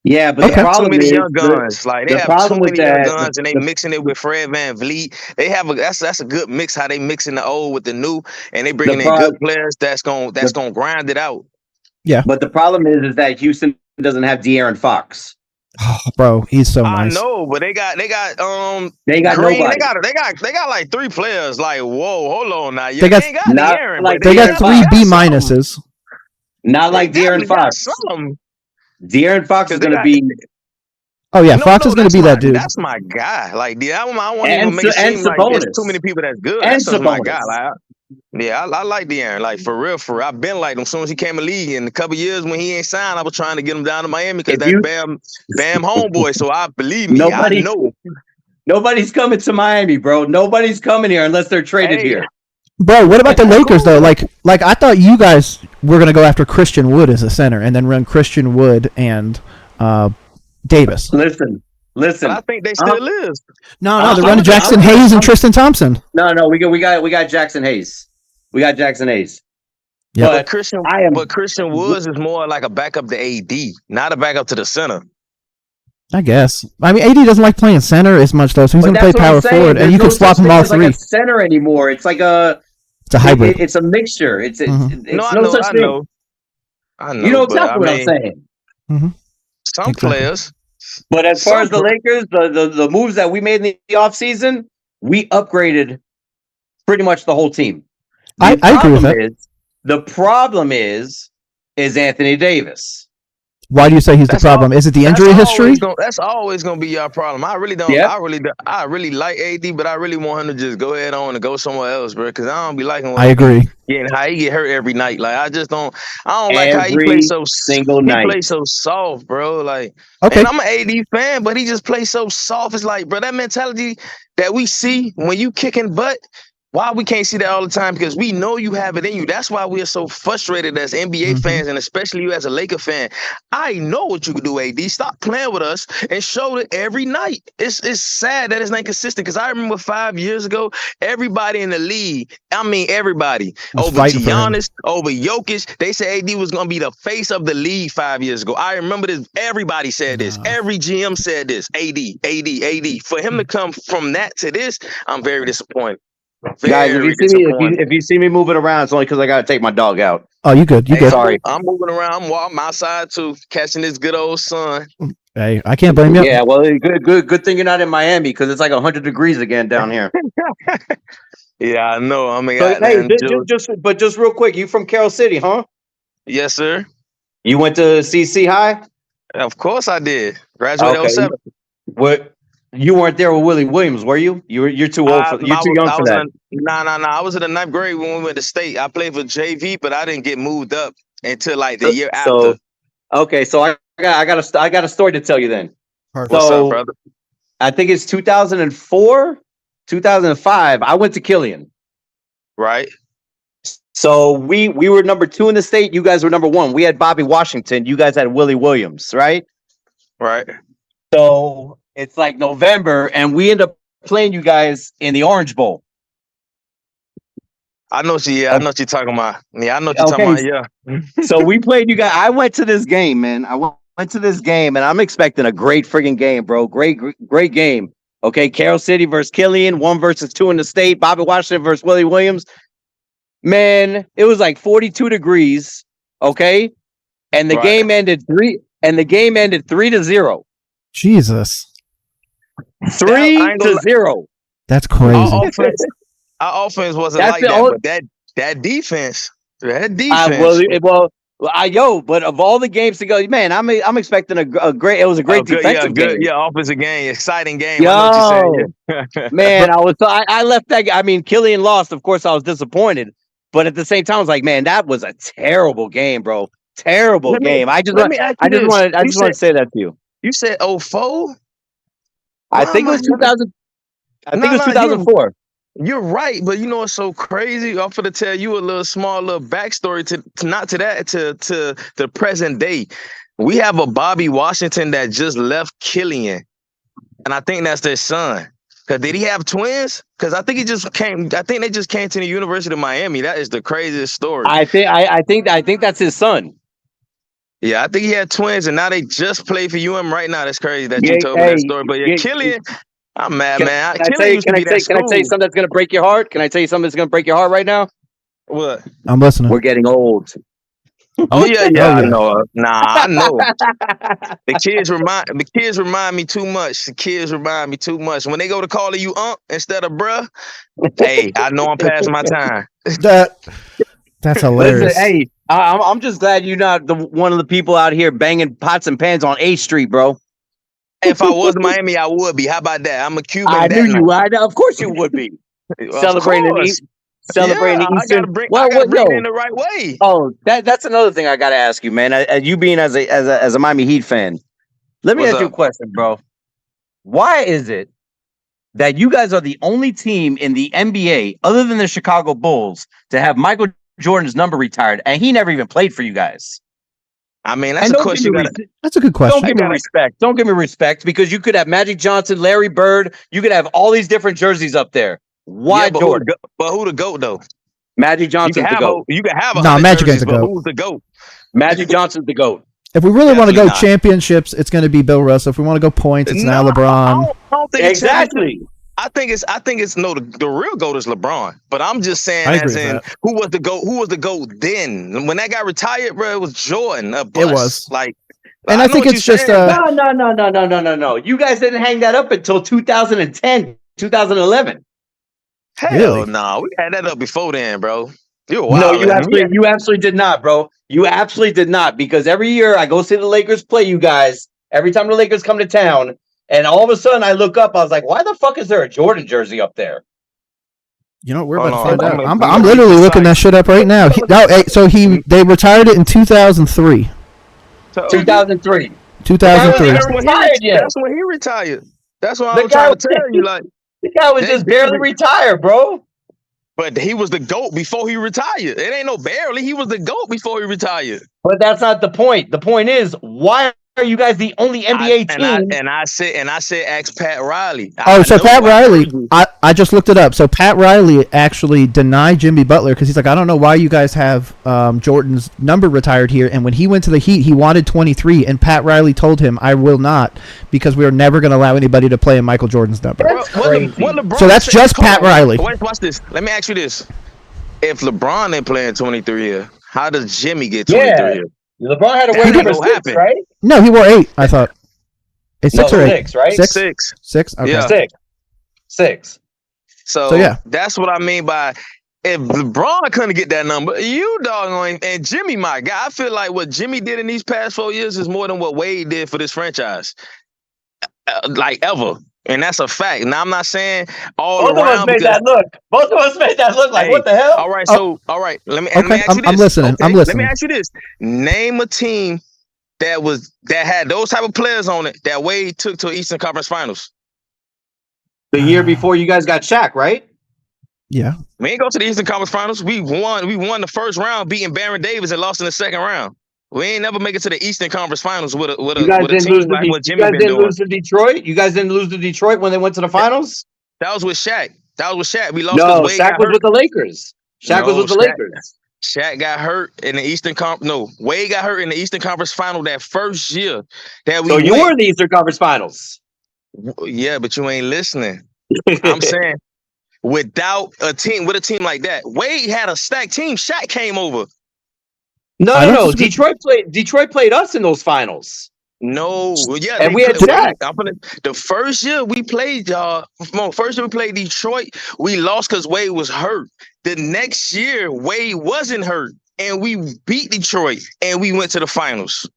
Yeah, but the problem too many is young guns. They have too many young guns, and they mixing it with Fred VanVleet. They have that's a good mix. How they mixing the old with the new, and they bringing in good players. That's gonna grind it out. Yeah, but the problem is that Houston doesn't have De'Aaron Fox. Oh, bro, he's so nice. I know, but they got Green. They got like 3 players. Like, whoa, hold on now. They got De'Aaron, they got 3 B minuses. Not like De'Aaron Fox. De'Aaron Fox is going to be. Oh yeah, Fox is going to be that dude. That's my guy. Like, I want to even make it seem like there's too many people that's good. That's my guy. Like, yeah, I like De'Aaron. Like for real. I've been like him. As soon as he came in the league, in a couple years when he ain't signed, I was trying to get him down to Miami because that's Bam homeboy. So I believe me. I know. Nobody's coming to Miami, bro. Nobody's coming here unless they're traded here. Bro, what about the Lakers though? Like I thought you guys were gonna go after Christian Wood as a center and then run Christian Wood and Davis. Listen. But I think they still is. No, they're running Jackson Hayes and Tristan Thompson. No, we got Jackson Hayes. We got Jackson Hayes. Yeah, but Christian Woods is more like a backup to AD, not a backup to the center. I guess. I mean, AD doesn't like playing center as much though, so he's going to play power forward, and you can swap them all 3. Like a center anymore. It's like it's a hybrid. It's a mixture. It's I know. You know exactly what I'm saying. Mm-hmm. Some players. But as far as the Lakers, the moves that we made in the offseason, we upgraded pretty much the whole team. I agree with that. The problem is Anthony Davis. Why do you say he's the problem? Is it the injury history? That's always going to be your problem. I really don't. Yeah. I really like AD, but I really want him to just go ahead on and go somewhere else, bro. Because I don't be liking. I agree. How he get hurt every night. Like I don't like how he plays so single night. He plays so soft, bro. Like, okay, and I'm an AD fan, but he just plays so soft. It's like, bro, that mentality that we see when you kicking butt. Why we can't see that all the time? Because we know you have it in you. That's why we are so frustrated as NBA fans, and especially you as a Laker fan. I know what you can do, AD. Stop playing with us and show it every night. It's sad that it's not consistent. Because I remember 5 years ago, everybody in the league, I mean everybody, over Giannis, over Jokic, they said AD was going to be the face of the league 5 years ago. I remember this. Everybody said this. Every GM said this. AD. For him to come from that to this, I'm very disappointed. Guys, if you see me moving around, it's only because I gotta take my dog out. Oh, you good? You good? Sorry, I'm moving around. I'm walking outside too, catching this good old sun. Hey, I can't blame you. Yeah, well, good thing you're not in Miami because it's like 100 degrees again down here. Yeah, I know. I mean, just real quick, you from Carroll City, huh? Yes, sir. You went to CC High? Of course, I did. Graduated 07. What? You weren't there with Willie Williams, were you? You're too old. You're too young for that. No. I was in the 9th grade when we went to state. I played for JV, but I didn't get moved up until like the year after. Okay, so I got a story to tell you then. Perfect. What's up, brother? I think it's 2004, 2005. I went to Killian. Right. So we were number 2 in the state. You guys were number 1. We had Bobby Washington. You guys had Willie Williams, right? Right. So it's like November, and we end up playing you guys in the Orange Bowl. I know I know what you're talking about. Yeah, I know what you're talking about. Yeah. So we played you guys. I went to this game, man. I went to this game, and I'm expecting a great friggin' game, bro. Great game. Okay, Carroll City versus Killian, 1 versus 2 in the state. Bobby Washington versus Willie Williams. Man, it was like 42 degrees. Okay, and the game ended 3-0. Jesus. 3-0. That's crazy. Our offense wasn't like that, but that defense. But of all the games to go, man, I'm expecting a great. It was a great defensive game. Yeah, offensive game, exciting game. I know what you're saying. Man, I left that. I mean, Killian lost. Of course, I was disappointed, but at the same time, I was like, man, that was a terrible game, bro. Terrible game. I just want to say that to you. You said 04? I think it was 2000. I think it was 2004. You're right, but you know what's so crazy? I'm gonna tell you a small backstory to the present day. We have a Bobby Washington that just left Killian, and I think that's their son. Cause did he have twins? Cause I think he just came. I think they just came to the University of Miami. That is the craziest story. I think that's his son. Yeah, I think he had twins, and now they just play for UM right now. That's crazy that you told me that story. But Killian, I'm mad, man. Can I tell you something that's gonna break your heart? Can I tell you something that's gonna break your heart right now? What? I'm listening. We're getting old. Oh yeah, I know. Nah, I know. The kids remind me too much. The kids remind me too much. When they go to calling you instead of bruh, hey, I know I'm past my time. That's hilarious. Listen, hey, I'm just glad you're not one of the people out here banging pots and pans on 8th Street, bro. If I was in Miami, I would be. How about that? I'm a Cuban. I knew you would. Of course you would be. Celebrating the Eastern. I gotta bring it in the right way. Oh, that's another thing I gotta ask you, man. You being as a Miami Heat fan, let me ask you a question, bro. Why is it that you guys are the only team in the NBA, other than the Chicago Bulls, to have Michael Jordan's number retired, and he never even played for you guys? I mean, that's a question. That's a good question. Don't give me respect, because you could have Magic Johnson, Larry Bird. You could have all these different jerseys up there. Why Jordan? But who the GOAT though? Magic Johnson's the GOAT. You can have Magic ain't the GOAT. Who's the GOAT? Magic Johnson's the GOAT. If we really want to go championships, it's going to be Bill Russell. If we want to go points, it's now LeBron. I don't think exactly. I think it's the real GOAT is LeBron. But I'm just saying, who was the GOAT? Who was the GOAT then? When that guy retired, bro, it was Jordan. It was and I think it's just no. You guys didn't hang that up until 2010, 2011. Hell no, we had that up before then, bro. You're wild. No, you absolutely did not, bro. You absolutely did not, because every year I go see the Lakers play you guys. Every time the Lakers come to town, and all of a sudden I look up, I was like, why the fuck is there a Jordan jersey up there? You know, we're about to find out. I'm literally looking that shit up right now. They retired it in 2003. 2003. 2003. That's when he retired. That's what I'm trying to tell you. Like, the guy was just barely retired, bro. But he was the GOAT before he retired. It ain't no barely. He was the GOAT before he retired. But that's not the point. The point is, why are you guys the only NBA team? I said, ask Pat Riley. So Pat Riley, I just looked it up. So Pat Riley actually denied Jimmy Butler because he's like, I don't know why you guys have Jordan's number retired here. And when he went to the Heat, he wanted 23, and Pat Riley told him, I will not, because we are never going to allow anybody to play in Michael Jordan's number. So that's just Pat Riley. Watch this. Let me ask you this: if LeBron ain't playing 23 here, how does Jimmy get 23 here? LeBron had to wear number 6, right? No, he wore 8, I thought. It's 6 or 8? 6, right? 6. 6? Okay. Yeah. 6. So yeah, that's what I mean by if LeBron couldn't get that number, you doggone, and Jimmy, my guy, I feel like what Jimmy did in these past 4 years is more than what Wade did for this franchise. Like ever. And that's a fact. Now, I'm not saying all Both around. Both of us made that look like, what the hell? All right, all right. Let me ask you this. I'm listening. Okay, I'm listening. Let me ask you this. Name a team that had those type of players on it that Wade took to Eastern Conference Finals. The year before you guys got Shaq, right? Yeah. We ain't go to the Eastern Conference Finals. We won the first round, beating Baron Davis, and lost in the second round. We ain't never make it to the Eastern Conference Finals with a team like what Jimmy been doing. You guys didn't lose to Detroit? You guys didn't lose to Detroit when they went to the finals? That was with Shaq. We lost. No, Shaq was with the Lakers. Shaq was with the Lakers. Shaq got hurt in the Eastern Conference. No, Wade got hurt in the Eastern Conference Final that first year that we. So you were in the Eastern Conference Finals. Yeah, but you ain't listening. I'm saying without a team like that, Wade had a stacked team. Shaq came over. No. Detroit played us in those finals. No, yeah, and we had Shaq. The first year we played y'all. First year we played Detroit, we lost because Wade was hurt. The next year Wade wasn't hurt, and we beat Detroit, and we went to the finals.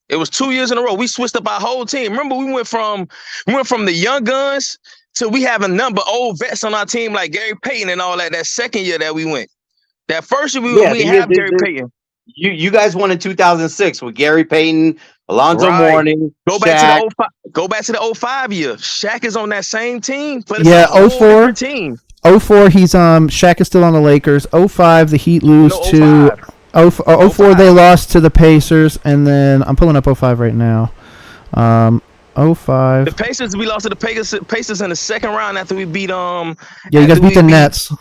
It was 2 years in a row. We switched up our whole team. Remember, we went from the young guns to we have a number of old vets on our team like Gary Payton and all that. That second year that we went, that first year we didn't have Gary Payton. You guys won in 2006 with Gary Payton, Alonzo Mourning. Go back to the 05 year. Shaq is on that same team. But yeah, 04 team. 04 he's Shaq is still on the Lakers. 05 the Heat lose to 04 they lost to the Pacers, and then I'm pulling up 05 right now. 05. The Pacers, we lost to the Pacers in the second round after we beat Yeah, you guys beat the Nets.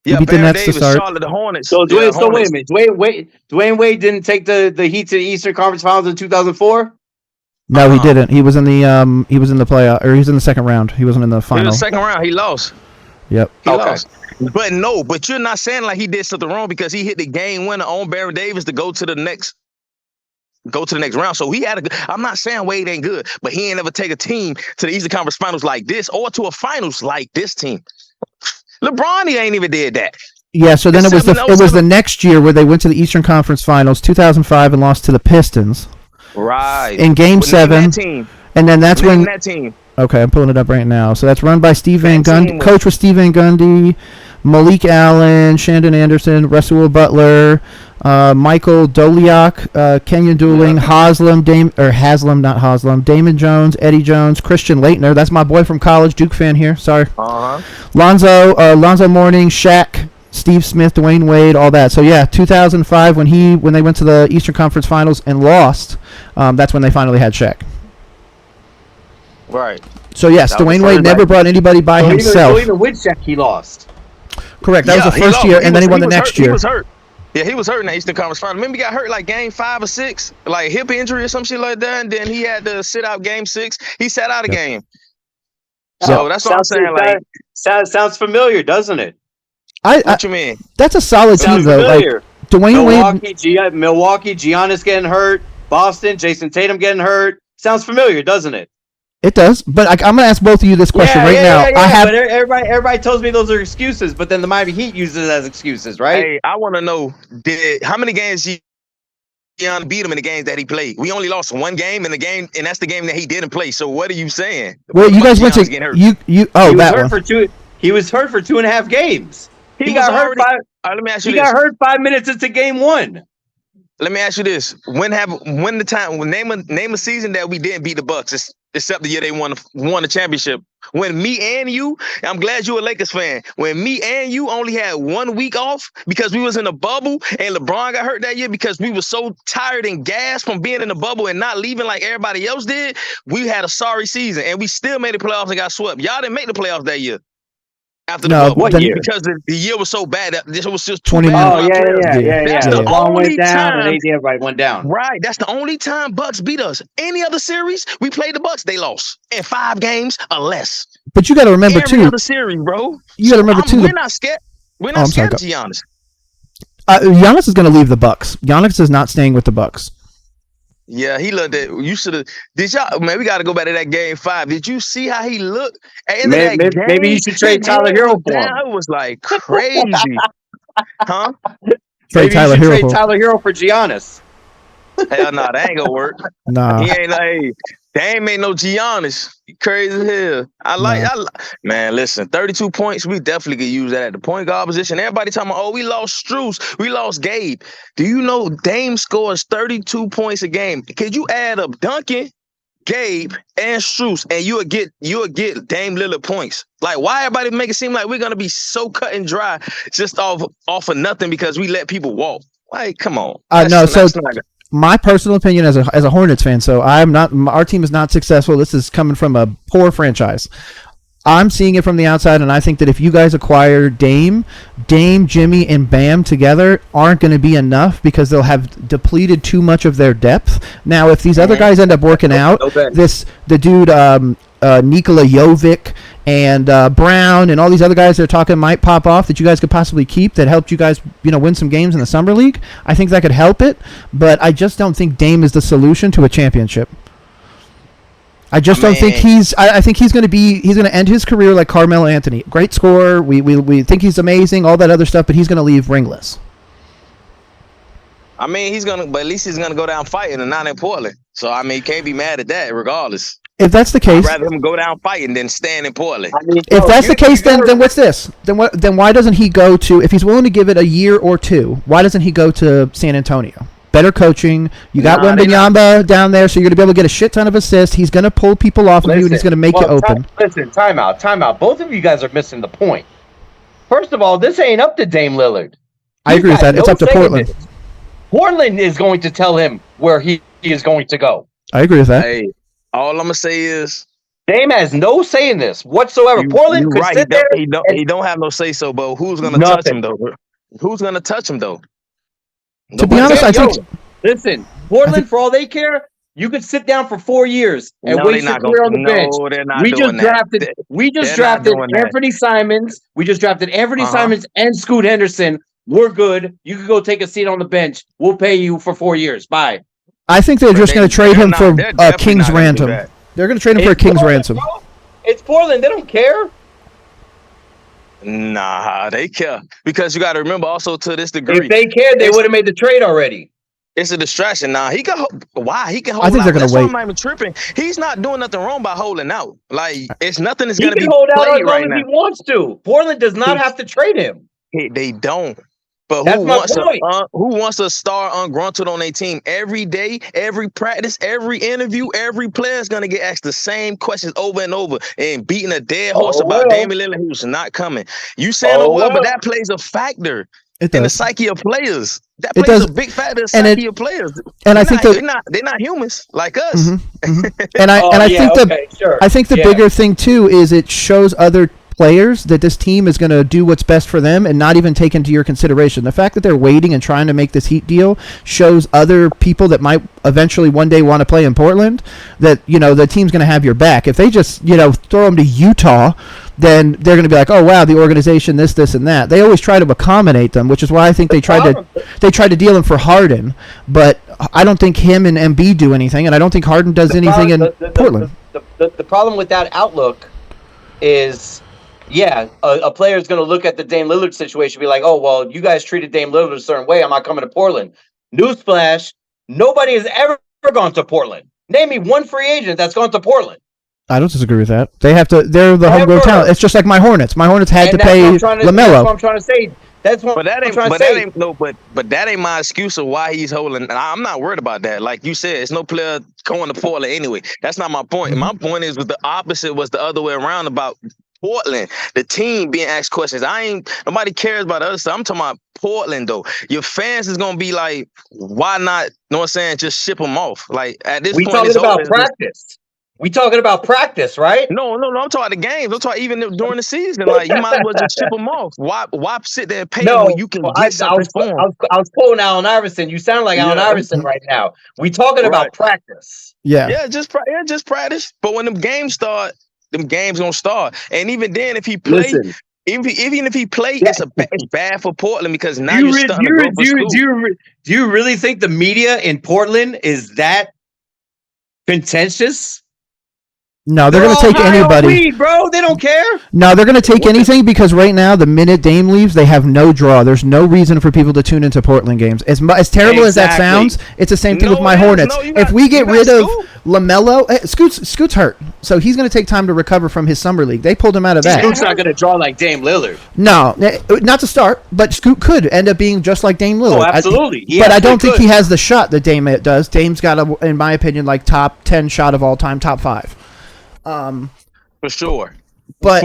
Yeah, beat the Nets Davis, to start. Charlotte, the Hornets. So wait a minute. Dwayne Wade didn't take the Heat to the Eastern Conference Finals in 2004? No, he didn't. He was in the playoff, or he was in the second round. He wasn't in the final. In the second round, he lost. Yep. He lost. But you're not saying like he did something wrong because he hit the game winner on Baron Davis to go to the next round. So he had I'm not saying Wade ain't good, but he ain't ever take a team to the Eastern Conference Finals like this or to a finals like this team. LeBron, he ain't even did that. Yeah, so then it was the next year where they went to the Eastern Conference Finals, 2005, and lost to the Pistons. Right. In Game 7. And then that's when that team. Okay, I'm pulling it up right now. So that's run by Steve Van Gundy. Coach was Steve Van Gundy, Malik Allen, Shandon Anderson, Russell Butler, Michael Doliak, Kenyon Dooling, Damon Jones, Eddie Jones, Christian Laettner. That's my boy from college, Duke fan here. Sorry. Lonzo Mourning, Shaq, Steve Smith, Dwayne Wade, all that. So yeah, 2005 when they went to the Eastern Conference Finals and lost, that's when they finally had Shaq. Right. So yes, Dwayne Wade never brought anybody by himself. Even with Shaq, he lost. Correct. That was the first year, and then he won the next year. He was hurt. Yeah, he was hurt in the Eastern Conference Final. Remember, he got hurt like Game 5 or 6, like hip injury or some shit like that, and then he had to sit out Game 6. He sat out a game. So that's what I'm saying. Like, sounds familiar, doesn't it? What you mean? That's a solid team, though. Like Dwayne Wade, Milwaukee, Giannis getting hurt. Boston, Jason Tatum getting hurt. Sounds familiar, doesn't it? It does, but I'm going to ask both of you this question now. But everybody tells me those are excuses, but then the Miami Heat uses it as excuses, right? Hey, I want to know, how many games Giannis beat him in the games that he played? We only lost one game in the game, and that's the game that he didn't play. So what are you saying? Well, you guys went to He was hurt for 2.5 games. He got hurt 5 minutes into game 1. let me ask you this: name a season that we didn't beat the Bucks, except the year they won the championship. When me and you, I'm glad you're a Lakers fan. When me and you only had 1 week off because we was in a bubble, and LeBron got hurt that year because we were so tired and gassed from being in the bubble and not leaving like everybody else did. We had a sorry season, and we still made the playoffs and got swept. Y'all didn't make the playoffs that year. After the bubble. what year? Because the year was so bad. This was just 20. Oh, yeah. That's The the ball only went down time. and everybody went down. Right. That's the only time Bucks beat us. Any other series, we played the Bucks, they lost. In 5 games or less. But you got to remember, Every too. other series, bro. You got to remember, too. We're not scared. We're not scared of Giannis. Giannis is going to leave the Bucks. Giannis is not staying with the Bucks. Yeah, he looked at. You should have. Did y'all? Man, we got to go back to that game 5. Did you see how he looked at the end of that game? Maybe you should trade Tyler Hero for him. It was like crazy, huh? Maybe you should trade Tyler Hero for Giannis. Hell no, that ain't gonna work. Nah. He ain't like Dame ain't no Giannis. He crazy as hell. Man, listen, 32 points. We definitely could use that at the point guard position. Everybody talking about, oh, we lost Strus, we lost Gabe. Do you know Dame scores 32 points a game? Could you add up Duncan, Gabe, and Strus, and you would get Dame Lillard points? Like, why everybody make it seem like we're gonna be so cut and dry just off of nothing because we let people walk? Like, come on. My personal opinion as a Hornets fan, so our team is not successful. This is coming from a poor franchise. I'm seeing it from the outside, and I think that if you guys acquire Dame, Jimmy, and Bam together aren't going to be enough because they'll have depleted too much of their depth. Now, if these other guys end up working out, the dude Nikola Jovic and Brown and all these other guys that are talking might pop off that you guys could possibly keep that helped you guys, win some games in the summer league. I think that could help it, but I just don't think Dame is the solution to a championship. I just don't think I think he's going to end his career like Carmelo Anthony. Great scorer. We think he's amazing, all that other stuff, but he's going to leave ringless. I mean, but at least he's going to go down fighting and not in Portland. So, I mean, can't be mad at that regardless. If that's the case, I'd rather him go down fighting than stand in Portland. If that's the case, then what's this? Then why doesn't he go to, if he's willing to give it a year or two, why doesn't he go to San Antonio? Better coaching. You got Wembanyama down there, so you're going to be able to get a shit ton of assists. He's going to pull people off of you, and he's going to make you open. Time out. Both of you guys are missing the point. First of all, this ain't up to Dame Lillard. I agree with that. It's up to Portland. Portland is going to tell him where he is going to go. I agree with that. Hey, all I'm going to say is Dame has no say in this whatsoever. Portland could sit there. He don't have no say so, but who's going to touch him, though? Who's going to touch him, though? To be honest, I think. Listen, Portland, for all they care, you could sit down for 4 years and waste your career on the bench. They're not doing that. We just drafted Anthony Simons. We just drafted Anthony Simons and Scoot Henderson. We're good. You can go take a seat on the bench. We'll pay you for 4 years. Bye. I think they're just going to trade him for a King's ransom. They're going to trade him for a King's ransom. It's Portland. They don't care. Nah, they care. Because you got to remember also to this degree. If they cared, they would have made the trade already. It's a distraction. Nah, he can. Why he can hold? I think they're going to wait. I'm not even tripping. He's not doing nothing wrong by holding out. Like it's nothing that's going to be hold out as long right as now. He wants to. Portland does not have to trade him. They don't. But who wants a star ungruntled on their team every day, every practice, every interview, every player is going to get asked the same questions over and over and beating a dead horse about Damian Lillard who's not coming. You saying but that plays a factor in the psyche of players. That plays a big factor in the psyche of players. And I think they're not humans like us. I think the bigger thing too is it shows other players that this team is going to do what's best for them and not even take into your consideration. The fact that they're waiting and trying to make this Heat deal shows other people that might eventually one day want to play in Portland that, the team's going to have your back. If they just, throw them to Utah, then they're going to be like, oh, wow, the organization, this, and that. They always try to accommodate them, which is why I think they tried to deal him for Harden, but I don't think him and Embiid do anything, and I don't think Harden does anything in Portland. The problem with that outlook is, a player is going to look at the Dame Lillard situation and be like, oh, well, you guys treated Dame Lillard a certain way. I'm not coming to Portland. Newsflash, nobody has ever gone to Portland. Name me one free agent that's gone to Portland. I don't disagree with that. They're the homegrown talent. It's just like my Hornets. My Hornets had to pay LaMelo. That's what I'm trying to say. That's what I'm trying to say. But that ain't my excuse of why he's holding. And I'm not worried about that. Like you said, it's no player going to Portland anyway. That's not my point. My point is the opposite was the other way around about Portland, the team being asked questions. Nobody cares about the other stuff. I'm talking about Portland though. Your fans is gonna be like, why not? Know what I'm saying? Just ship them off. Like at this point, talking about practice. We talking about practice, right? No. I'm talking the games. I'm talking even during the season. Like you might as well just ship them off. Why sit there and pay them when you can get something for them? I was quoting Allen Iverson. You sound like Allen Iverson right now. We talking about practice. Yeah, just practice. But when them games start, them games gonna start. And even then, if he play, even if he play, it's bad for Portland because now you're starting to go for school. Do you really think the media in Portland is that contentious? No, they're going to take anybody. Weed, bro. They don't care. No, they're going to take anything because right now, the minute Dame leaves, they have no draw. There's no reason for people to tune into Portland games. As terrible as that sounds, it's the same thing with my Hornets. If we get rid of LaMelo, Scoot's hurt, so he's going to take time to recover from his summer league. They pulled him out of that. Scoot's not going to draw like Dame Lillard. No, not to start, but Scoot could end up being just like Dame Lillard. Oh, absolutely. But I don't think he has the shot that Dame does. Dame's got, in my opinion, like top 10 shot of all time, top 5. For sure. But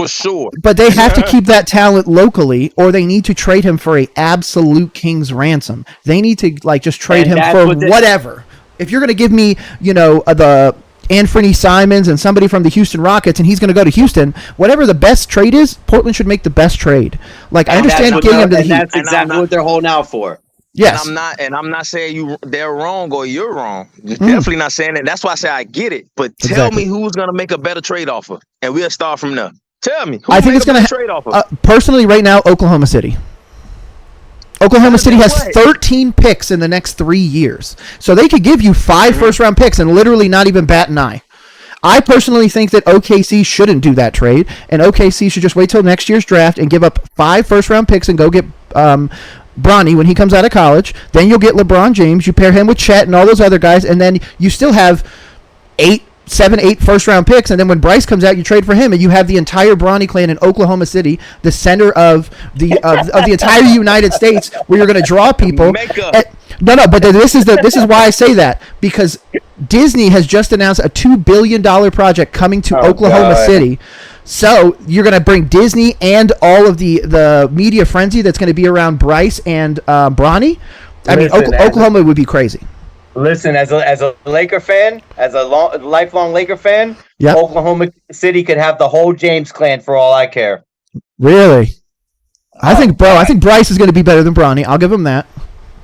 they have to keep that talent locally, or they need to trade him for a absolute king's ransom. They need to just trade him for whatever. If you're going to give me, the Anthony Simons and somebody from the Houston Rockets, and he's going to go to Houston, whatever the best trade is, Portland should make the best trade. Like, I understand getting him to the Heat. That's exactly what they're holding out for. Yes. And I'm not saying they're wrong or you're wrong. Definitely not saying that. That's why I say I get it. But tell me who's gonna make a better trade offer, and we'll start from there. Tell me. I think it's gonna trade offer. Personally, right now, Oklahoma City. Oklahoma City has 13 picks in the next 3 years, so they could give you 5 first-round picks and literally not even bat an eye. I personally think that OKC shouldn't do that trade, and OKC should just wait till next year's draft and give up 5 first-round picks and go get Bronny when he comes out of college. Then you'll get LeBron James. You pair him with Chet and all those other guys, and then you still have 8 first-round picks. And then when Bryce comes out, you trade for him, and you have the entire Bronny clan in Oklahoma City, the center of the entire United States, where you're going to draw people. But this is why I say that, because Disney has just announced a $2 billion project coming to Oklahoma City. So you're going to bring Disney and all of the media frenzy that's going to be around Bryce and Bronny. Oklahoma would be crazy. Listen, as a Laker fan, as a lifelong Laker fan, Oklahoma City could have the whole James clan for all I care. Really? I think Bryce is going to be better than Bronny. I'll give him that.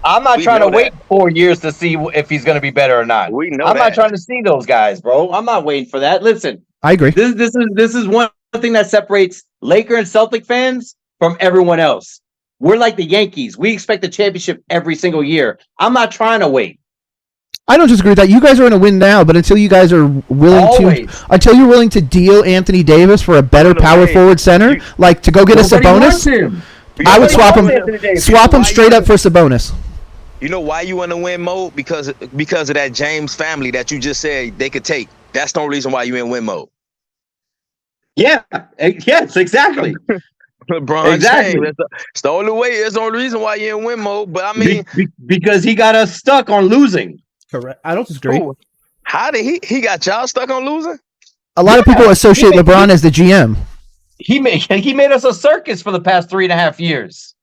I'm not trying to wait 4 years to see if he's going to be better or not. I'm not trying to see those guys, bro. I'm not waiting for that. Listen. I agree. This is one thing that separates Laker and Celtic fans from everyone else. We're like the Yankees. We expect the championship every single year. I'm not trying to wait. I don't disagree with that. You guys are going to win now, but until you guys are until you're willing to deal Anthony Davis for a better power forward center, like to go get a Sabonis, I would swap him straight up for Sabonis. You know why you want to win mode? Because of that James family that you just said they could take. That's the only reason why you in win mode. Yeah. Yes, exactly. LeBron James. It's the only way. It's the only reason why you're in win mode. But I mean, because he got us stuck on losing. Correct. I don't disagree. How did he got y'all stuck on losing? A lot of people associate LeBron as the GM. He made us a circus for the past 3.5 years.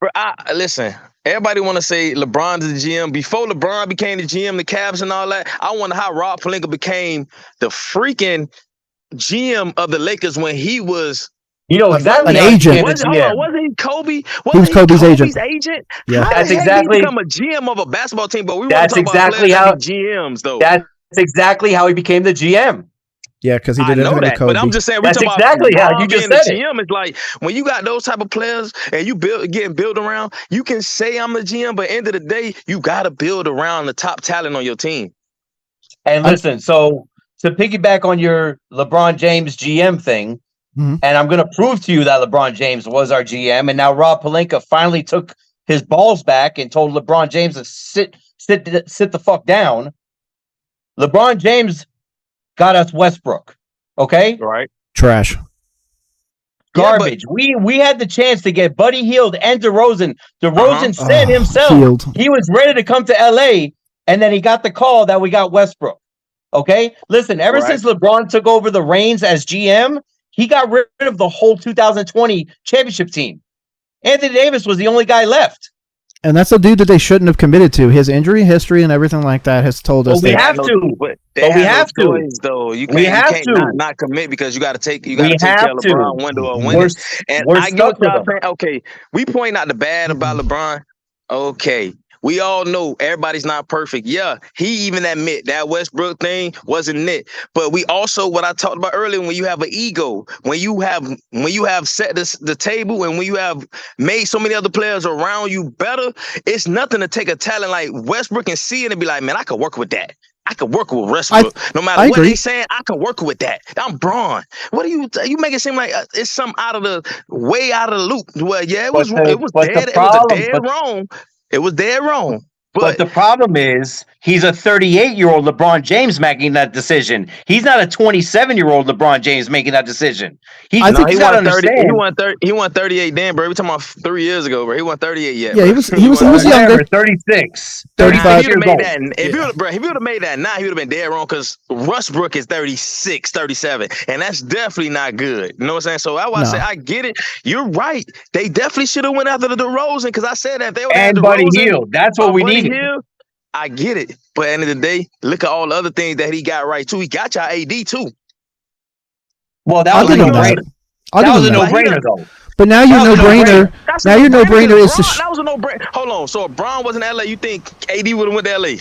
Listen. Everybody want to say LeBron's the GM. Before LeBron became the GM, the Cavs and all that, I wonder how Rob Pelinka became the freaking GM of the Lakers when he was exactly an agent. Wasn't he Kobe? He was Kobe's agent. Yeah, that's exactly. He become a GM of a basketball team, but we want to talk about players that be GMs though. That's exactly how he became the GM. Yeah, because he did everything to Kobe. But I'm just saying, that's exactly how you just said it. GM is like when you got those type of players and you getting built around. You can say I'm the GM, but end of the day, you got to build around the top talent on your team. And listen, so to piggyback on your LeBron James GM thing, and I'm going to prove to you that LeBron James was our GM, and now Rob Pelinka finally took his balls back and told LeBron James to sit the fuck down. LeBron James got us Westbrook, okay? Right. Trash. Garbage. We had the chance to get Buddy Hield and DeRozan. DeRozan said himself Hield. he was ready to come to LA, and then he got the call that we got Westbrook. Okay? Listen, ever since LeBron took over the reins as GM, he got rid of the whole 2020 championship team. Anthony Davis was the only guy left. And that's a dude that they shouldn't have committed to. His injury history and everything like that has told us we have to. But we have to. Choice, though. You can't not commit because you got to take care of LeBron window or winning. And I get what y'all saying. Okay, we point out the bad about LeBron. Okay. We all know everybody's not perfect. Yeah, he even admit that Westbrook thing wasn't it. But we also, what I talked about earlier, when you have an ego, when you have set the table, and when you have made so many other players around you better, it's nothing to take a talent like Westbrook and see it and be like, man, I could work with that. I could work with Westbrook. No matter what they saying, I can work with that. I'm Braun. What do you make it seem like it's something out of the loop? Well, yeah, it was dead wrong. It was dead wrong. But the problem is he's a 38-year-old LeBron James making that decision. He's not a 27-year-old LeBron James making that decision. He won 38 then, bro. We talking about 3 years ago, bro. He won 38 yet. Yeah, he was younger. 36. 35 years old. If he would have made that now, he would have been dead wrong because Westbrook is 36, 37. And that's definitely not good. You know what I'm saying? So I say I get it. You're right. They definitely should have went after the DeRozan because I said that. They would have Buddy Hield. That's what we needed. I get it. But at the end of the day, look at all the other things that he got right, too. He got y'all AD, too. Well, that was a no-brainer. That was a no-brainer, though. But now your no-brainer. Now your no-brainer is to. That was a no-brainer. Hold on. So if Braun wasn't in LA, you think AD would have went to LA?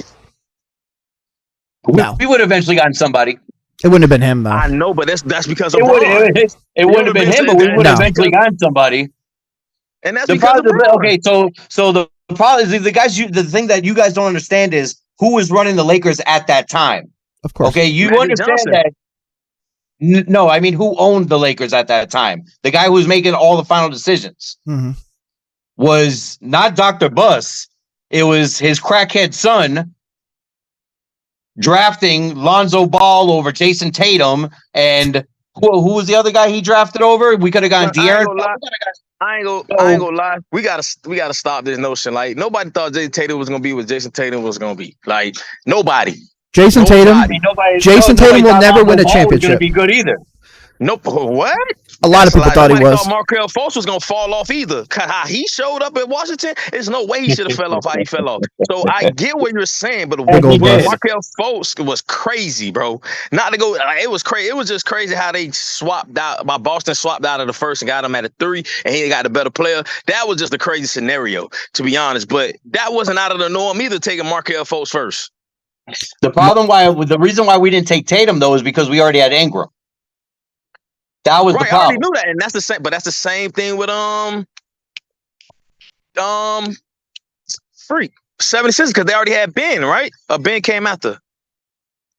No. We would have eventually gotten somebody. It wouldn't have been him, though. I know, but that's because of Braun. It wouldn't have been him, but we would have eventually gotten somebody. And that's because of Braun. Okay, so the problem is the thing that you guys don't understand is who was running the Lakers at that time. Of course. Okay, you Magic understand Johnson. that. No, I mean, who owned the Lakers at that time? The guy who was making all the final decisions was not Dr. Buss. It was his crackhead son drafting Lonzo Ball over Jason Tatum. And who was the other guy he drafted over? We could have gotten De'Aaron. I ain't gonna lie. We gotta stop this notion. Like nobody thought Jason Tatum was gonna be what Jason Tatum was gonna be. Like nobody. Jason Tatum will never win a championship. Going to be good either. Nope. What? A lot of people thought he was. Markelle Fultz was gonna fall off either. How he showed up at Washington, there's no way he should have fell off how he fell off. So I get what you're saying, but Markelle Fultz was crazy, bro. Not to go. It was crazy. It was just crazy how they swapped out. Boston swapped out of the first and got him at a 3, and he got a better player. That was just a crazy scenario, to be honest. But that wasn't out of the norm either. Taking Markelle Fultz first. The reason why we didn't take Tatum though is because we already had Ingram. That was the problem. I already knew that, and that's the same. But that's the same thing with 76 because they already had Ben, right? Ben came after.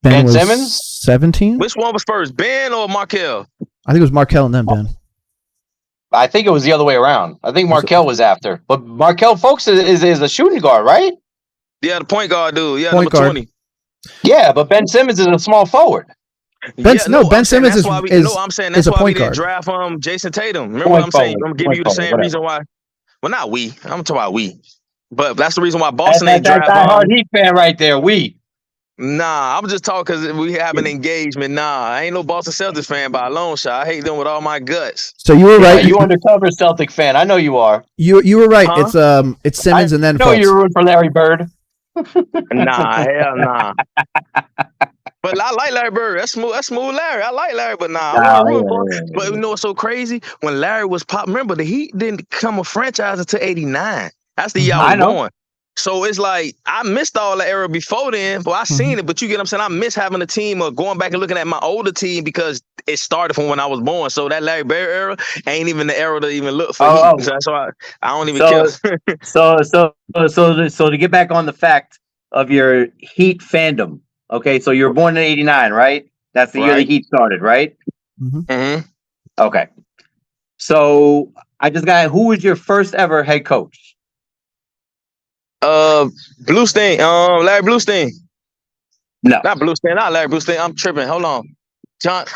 Ben Simmons, 17. Which one was first, Ben or Markelle? I think it was Markelle and then Ben. I think it was the other way around. I think Markelle was after, but Markelle Fultz is a shooting guard, right? Yeah, the point guard dude. Yeah, point number guard. 20. Yeah, but Ben Simmons is a small forward. Ben Simmons is I'm saying that's why we didn't draft Jason Tatum. Remember what I'm saying? I'm giving you the same reason why. Well, not we. I'm talking about we. But that's the reason why Boston ain't draft. That's a hard Heat fan right there. We. Nah, I'm just talking because we have an engagement. Nah, I ain't no Boston Celtics fan by a long shot. I hate them with all my guts. So you were right. You undercover Celtic fan. I know you are. You were right. Huh? It's Simmons and then. No, you're rooting for Larry Bird. Nah, hell nah. But I like Larry Bird. That's smooth Larry. I like Larry, but But you know what's so crazy? When Larry was pop, remember the Heat didn't become a franchise until '89. That's the year I was born. So it's like I missed all the era before then, but I seen it. But you get what I'm saying? I miss having a team or going back and looking at my older team because it started from when I was born. So that Larry Bird era ain't even the era to even look for. Heat. So that's why I don't even care. So to get back on the fact of your Heat fandom, okay? So you were born in '89, right? That's the year the Heat started, right? Mm-hmm. Okay. So I just got. Who was your first ever head coach? Bluestein. Larry Bluestein. No, not Bluestein. Not Larry Bluestein. I'm tripping. Hold on. Not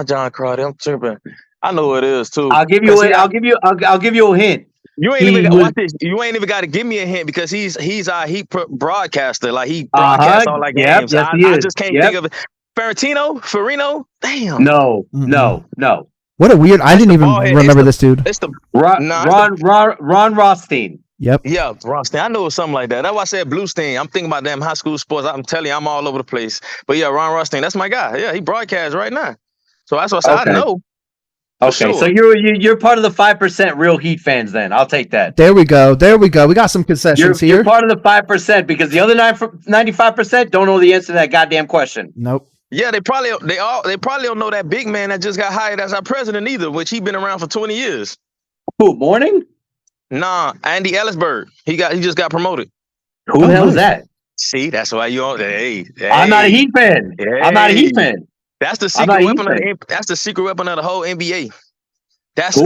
John Crowder. I'm tripping. I know who it is too. I'll give you a hint. You ain't even watch this. You ain't even got to give me a hint because he's our Heat broadcaster. Like he broadcasts all like games. Yes, I just can't think of it. Farino? Damn. No. What a weird. I didn't even remember this dude. It's the Ron Rothstein. Yep. Yeah, Rothstein. I know it was something like that. That's why I said Bluestein. I'm thinking about them high school sports. I'm telling you, I'm all over the place. But yeah, Ron Rothstein, that's my guy. Yeah, he broadcasts right now. So that's what I said. I know. Okay, sure. so you're part of the 5% real Heat fans then. I'll take that. There we go. We got some concessions here. You're part of the 5% because the other 95% don't know the answer to that goddamn question. Nope. Yeah, they probably don't know that big man that just got hired as our president either, which he been around for 20 years. Who, Morning? Nah, Andy Ellisberg. He just got promoted. Who the hell is that? See, that's why you on. Hey, I'm not a Heat fan. Hey. I'm not a Heat fan. That's the secret weapon. That's the secret weapon of the whole NBA. That's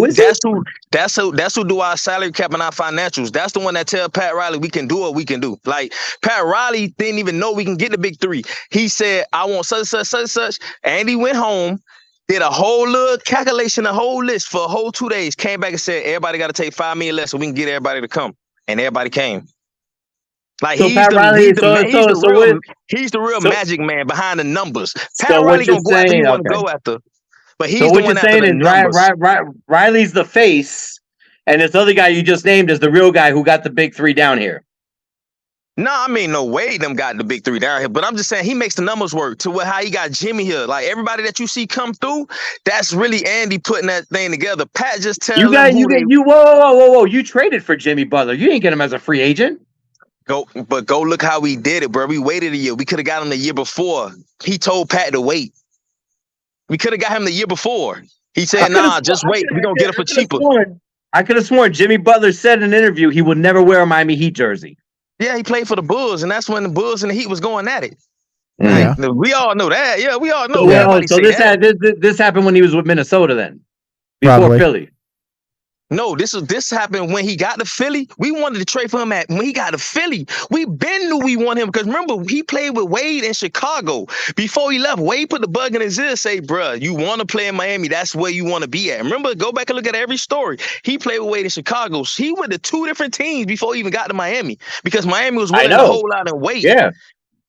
who do our salary cap and our financials. That's the one that tell Pat Riley we can do what we can do. Like Pat Riley didn't even know we can get the big three. He said, I want such and such. And he went home, did a whole little calculation, a whole list for a whole 2 days, came back and said, everybody got to take $5 million less so we can get everybody to come. And everybody came. Like so he's the real magic man behind the numbers. Pat Riley gonna go after who want to go after. But he's the one after the numbers. Riley's the face, and this other guy you just named is the real guy who got the big three down here. No, I mean, no way them got the big three down here. But I'm just saying he makes the numbers work to how he got Jimmy here. Like everybody that you see come through, that's really Andy putting that thing together. Pat just tells whoa. You traded for Jimmy Butler. You didn't get him as a free agent. Go look how we did it, bro. We waited a year. We could have got him the year before. He told Pat to wait. We could have got him the year before. He said, nah, just wait. We're going to get it for cheaper. I could have sworn Jimmy Butler said in an interview he would never wear a Miami Heat jersey. Yeah, he played for the Bulls, and that's when the Bulls and the Heat was going at it. Yeah. Like, we all know that. Yeah, we all know that. So this happened when he was with Minnesota then? Before Probably. Philly? No, this happened when he got to Philly. We wanted to trade for him when he got to Philly. We been knew we want him because remember he played with Wade in Chicago before he left. Wade put the bug in his ear, say, "Bruh, you want to play in Miami? That's where you want to be at." Remember, go back and look at every story. He played with Wade in Chicago. He went to 2 different teams before he even got to Miami because Miami was willing to hold out and wait. Yeah,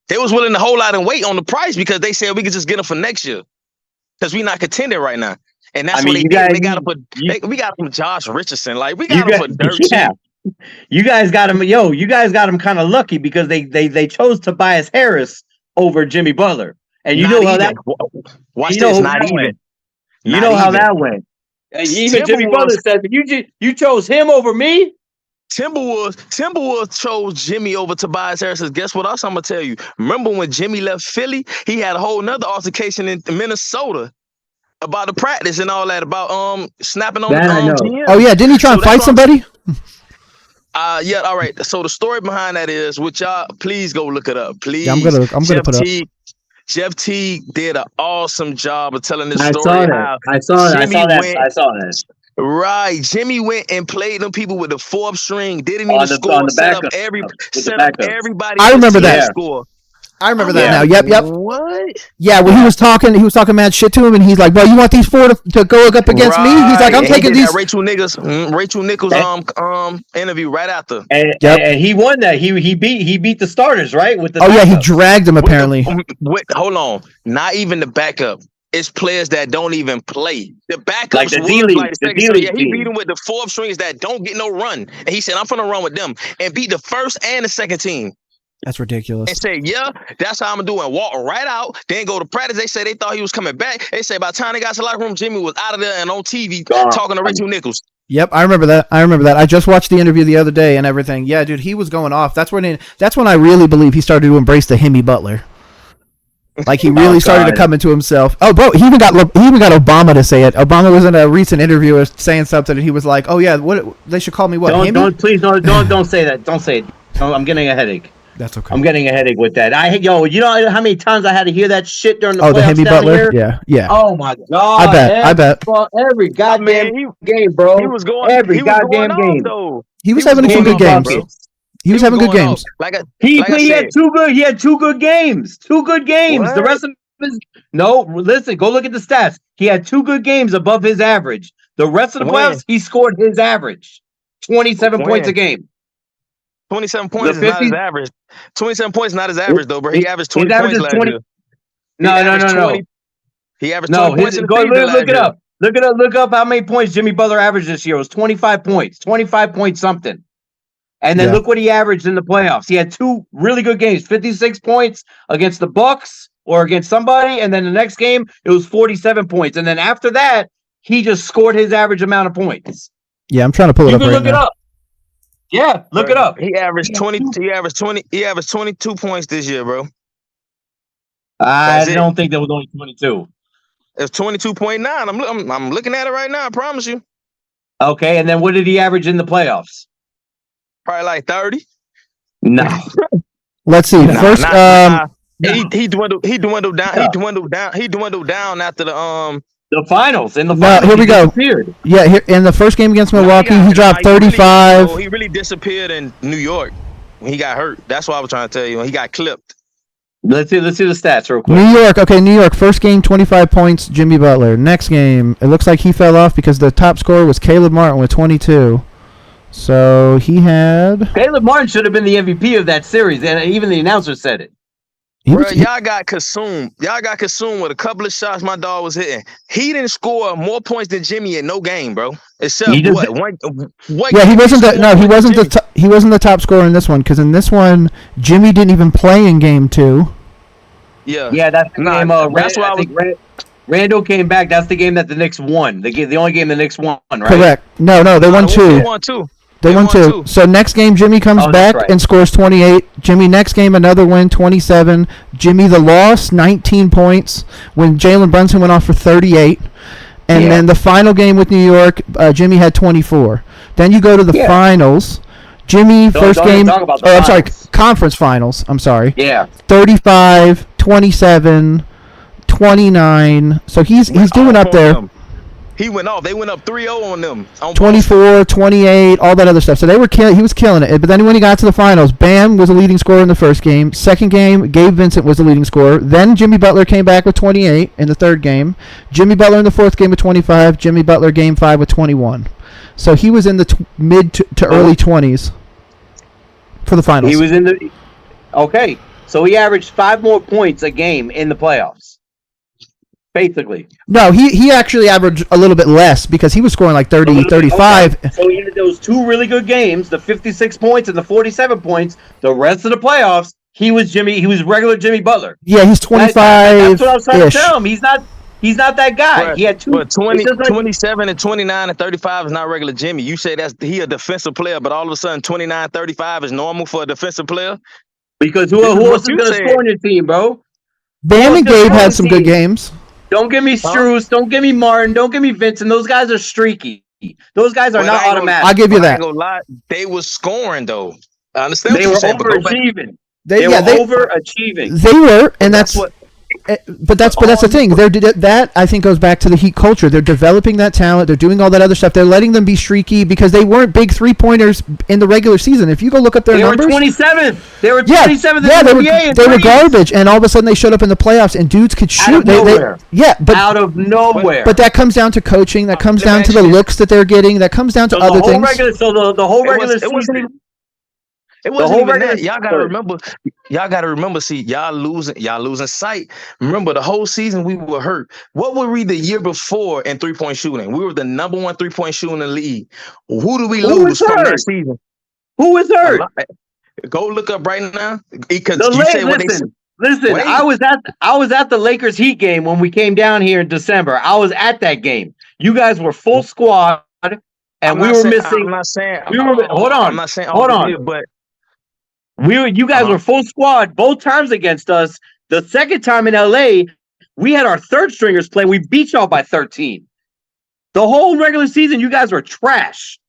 they was willing to hold out and wait on the price because they said we could just get him for next year because we not contending right now. And that's what they did. They got him for we got him for Josh Richardson. Like we got him for dirt cheap. You guys got him. You guys got him kind of lucky because they chose Tobias Harris over Jimmy Butler, and you know how that. Watch this. Not even. You know how that went. Even Jimmy Butler said, "You chose him over me." Timberwolves chose Jimmy over Tobias Harris. Guess what else I'm gonna tell you? Remember when Jimmy left Philly? He had a whole nother altercation in Minnesota. About the practice and all that, about snapping on the GM. Oh yeah, didn't he try and fight somebody? Yeah, all right. So the story behind that is, which y'all please go look it up. Please. Yeah, I'm gonna put it up. Jeff Teague did an awesome job of telling this story. I saw that. Right, Jimmy went and played them people with the 4th string. Didn't even score. Set up everybody. I remember that. Score. I remember that now. Yep. What? Yeah, when he was talking mad shit to him, and he's like, "Well, you want these 4 to go up against me?" He's like, "I'm taking these." Rachel Nichols interview right after. And he won that. He beat the starters, right? With the he dragged them apparently. Hold on, not even the backup. It's players that don't even play. The backups like the D-League. He beat them with the 4th strings that don't get no run, and he said, "I'm gonna run with them," and beat the first and the second team. That's ridiculous. And say, yeah, that's how I'm doing. Walk right out, then go to practice. They say they thought he was coming back. They say by the time they got to the locker room, Jimmy was out of there and on TV talking to Rachel Nichols. Yep, I remember that. I just watched the interview the other day and everything. Yeah, dude, he was going off. That's when I really believe he started to embrace the Hemi Butler. Like he really started to come into himself. Oh, bro, he even got Obama to say it. Obama was in a recent interview saying something, and he was like, "Oh yeah, what they should call me what?" Don't say that. Don't say it. I'm getting a headache. That's okay. I'm getting a headache with that. You know how many times I had to hear that shit during the playoffs? The Hemi Butler? Yeah. Oh my god! I bet. Every goddamn game, bro. He was going every goddamn game. He was having some good games. He was having good games. He had 2 good games. 2 good games. What? The rest of them No, listen, go look at the stats. He had 2 good games above his average. The rest of the playoffs, he scored his average. 27 points a game. 27 points is not his average. 27 points is not his average, though, bro. He averaged 20 points last year. No. He averaged 20 points in the season look it up. Look up how many points Jimmy Butler averaged this year. It was 25 points. 25 points something. And then look what he averaged in the playoffs. He had 2 really good games, 56 points against the Bucks or against somebody, and then the next game it was 47 points. And then after that, he just scored his average amount of points. Yeah, I'm trying to pull it up right now. Look it up. Yeah, look it up. He averaged 20. He averaged 22 points this year, bro. I don't think that was only 22. It's 22.9. I'm looking at it right now. I promise you. Okay, and then what did he average in the playoffs? Probably like 30. No. Let's see. First, he dwindled down. He dwindled down after the finals. In the finals, here we go. Yeah, here in the first game against Milwaukee, he dropped 35. He really disappeared in New York when he got hurt. That's what I was trying to tell you. When he got clipped. Let's see the stats real quick. New York. First game, 25 points, Jimmy Butler. Next game, it looks like he fell off because the top scorer was Caleb Martin with 22. So he had... Caleb Martin should have been the MVP of that series, and even the announcer said it. Y'all got consumed. Y'all got consumed with a couple of shots my dog was hitting. He didn't score more points than Jimmy in no game, bro. Except what? Yeah, he wasn't he wasn't the top scorer in this one, because in this one, Jimmy didn't even play in game 2. Yeah, that's the game. That's why I think Randall came back. That's the game that the Knicks won. The only game the Knicks won, right? Correct. No, they won 2. They won 2. They won 2. So next game, Jimmy comes back and scores 28. Jimmy, next game, another win, 27. Jimmy, the loss, 19 points when Jalen Brunson went off for 38. And then the final game with New York, Jimmy had 24. Then you go to the finals. Jimmy, first game, conference finals. I'm sorry. Yeah. 35, 27, 29. So he's doing up there. He went off. They went up 3-0 on them. 24, 28, all that other stuff. So he was killing it. But then when he got to the finals, Bam was the leading scorer in the first game. Second game, Gabe Vincent was the leading scorer. Then Jimmy Butler came back with 28 in the third game. Jimmy Butler in the fourth game with 25. Jimmy Butler game 5 with 21. So he was in the mid to early 20s for the finals. He was in the... Okay. So he averaged 5 more points a game in the playoffs. Basically. No, he actually averaged a little bit less because he was scoring like 30, 35. Okay. So he had those 2 really good games, the 56 points and the 47 points. The rest of the playoffs, he was regular Jimmy Butler. Yeah, he's 25. That's what I was trying to tell him. He's not that guy. He had 2. But 27 and 29 and 35 is not regular Jimmy. You say he a defensive player, but all of a sudden 29, 35 is normal for a defensive player? Because who else is going to score on your team, bro? Bam and Gabe had some good games. Don't give me Strus. Don't give me Martin. Don't give me Vincent. Those guys are streaky. Those guys are not automatic. I'll give you that. I ain't gonna lie. They were scoring, though. I understand they were overachieving. They were overachieving. They were, and that's what. But that's the thing. That I think goes back to the Heat culture. They're developing that talent. They're doing all that other stuff. They're letting them be streaky because they weren't big 3-pointers in the regular season. If you go look up their numbers, they were 27th. They were 27th in the NBA. They were garbage, and all of a sudden they showed up in the playoffs, and dudes could shoot. Out of nowhere. But that comes down to coaching. That comes down to the looks that they're getting. That comes down to other things. The whole regular season. It wasn't even that. Y'all gotta remember. See, y'all losing sight. Remember, the whole season we were hurt. What were we the year before in 3-point shooting? We were the number 1 3-point shooter in the league. Who do we lose from that season? Who was hurt? Go look up right now. Because listen. I was at the Lakers Heat game when we came down here in December. I was at that game. You guys were full squad, and we were missing. I'm not saying. Hold on. I'm not saying. Hold on. But you guys were full squad both times against us. The second time in LA, we had our third stringers play. We beat y'all by 13. The whole regular season, you guys were trash.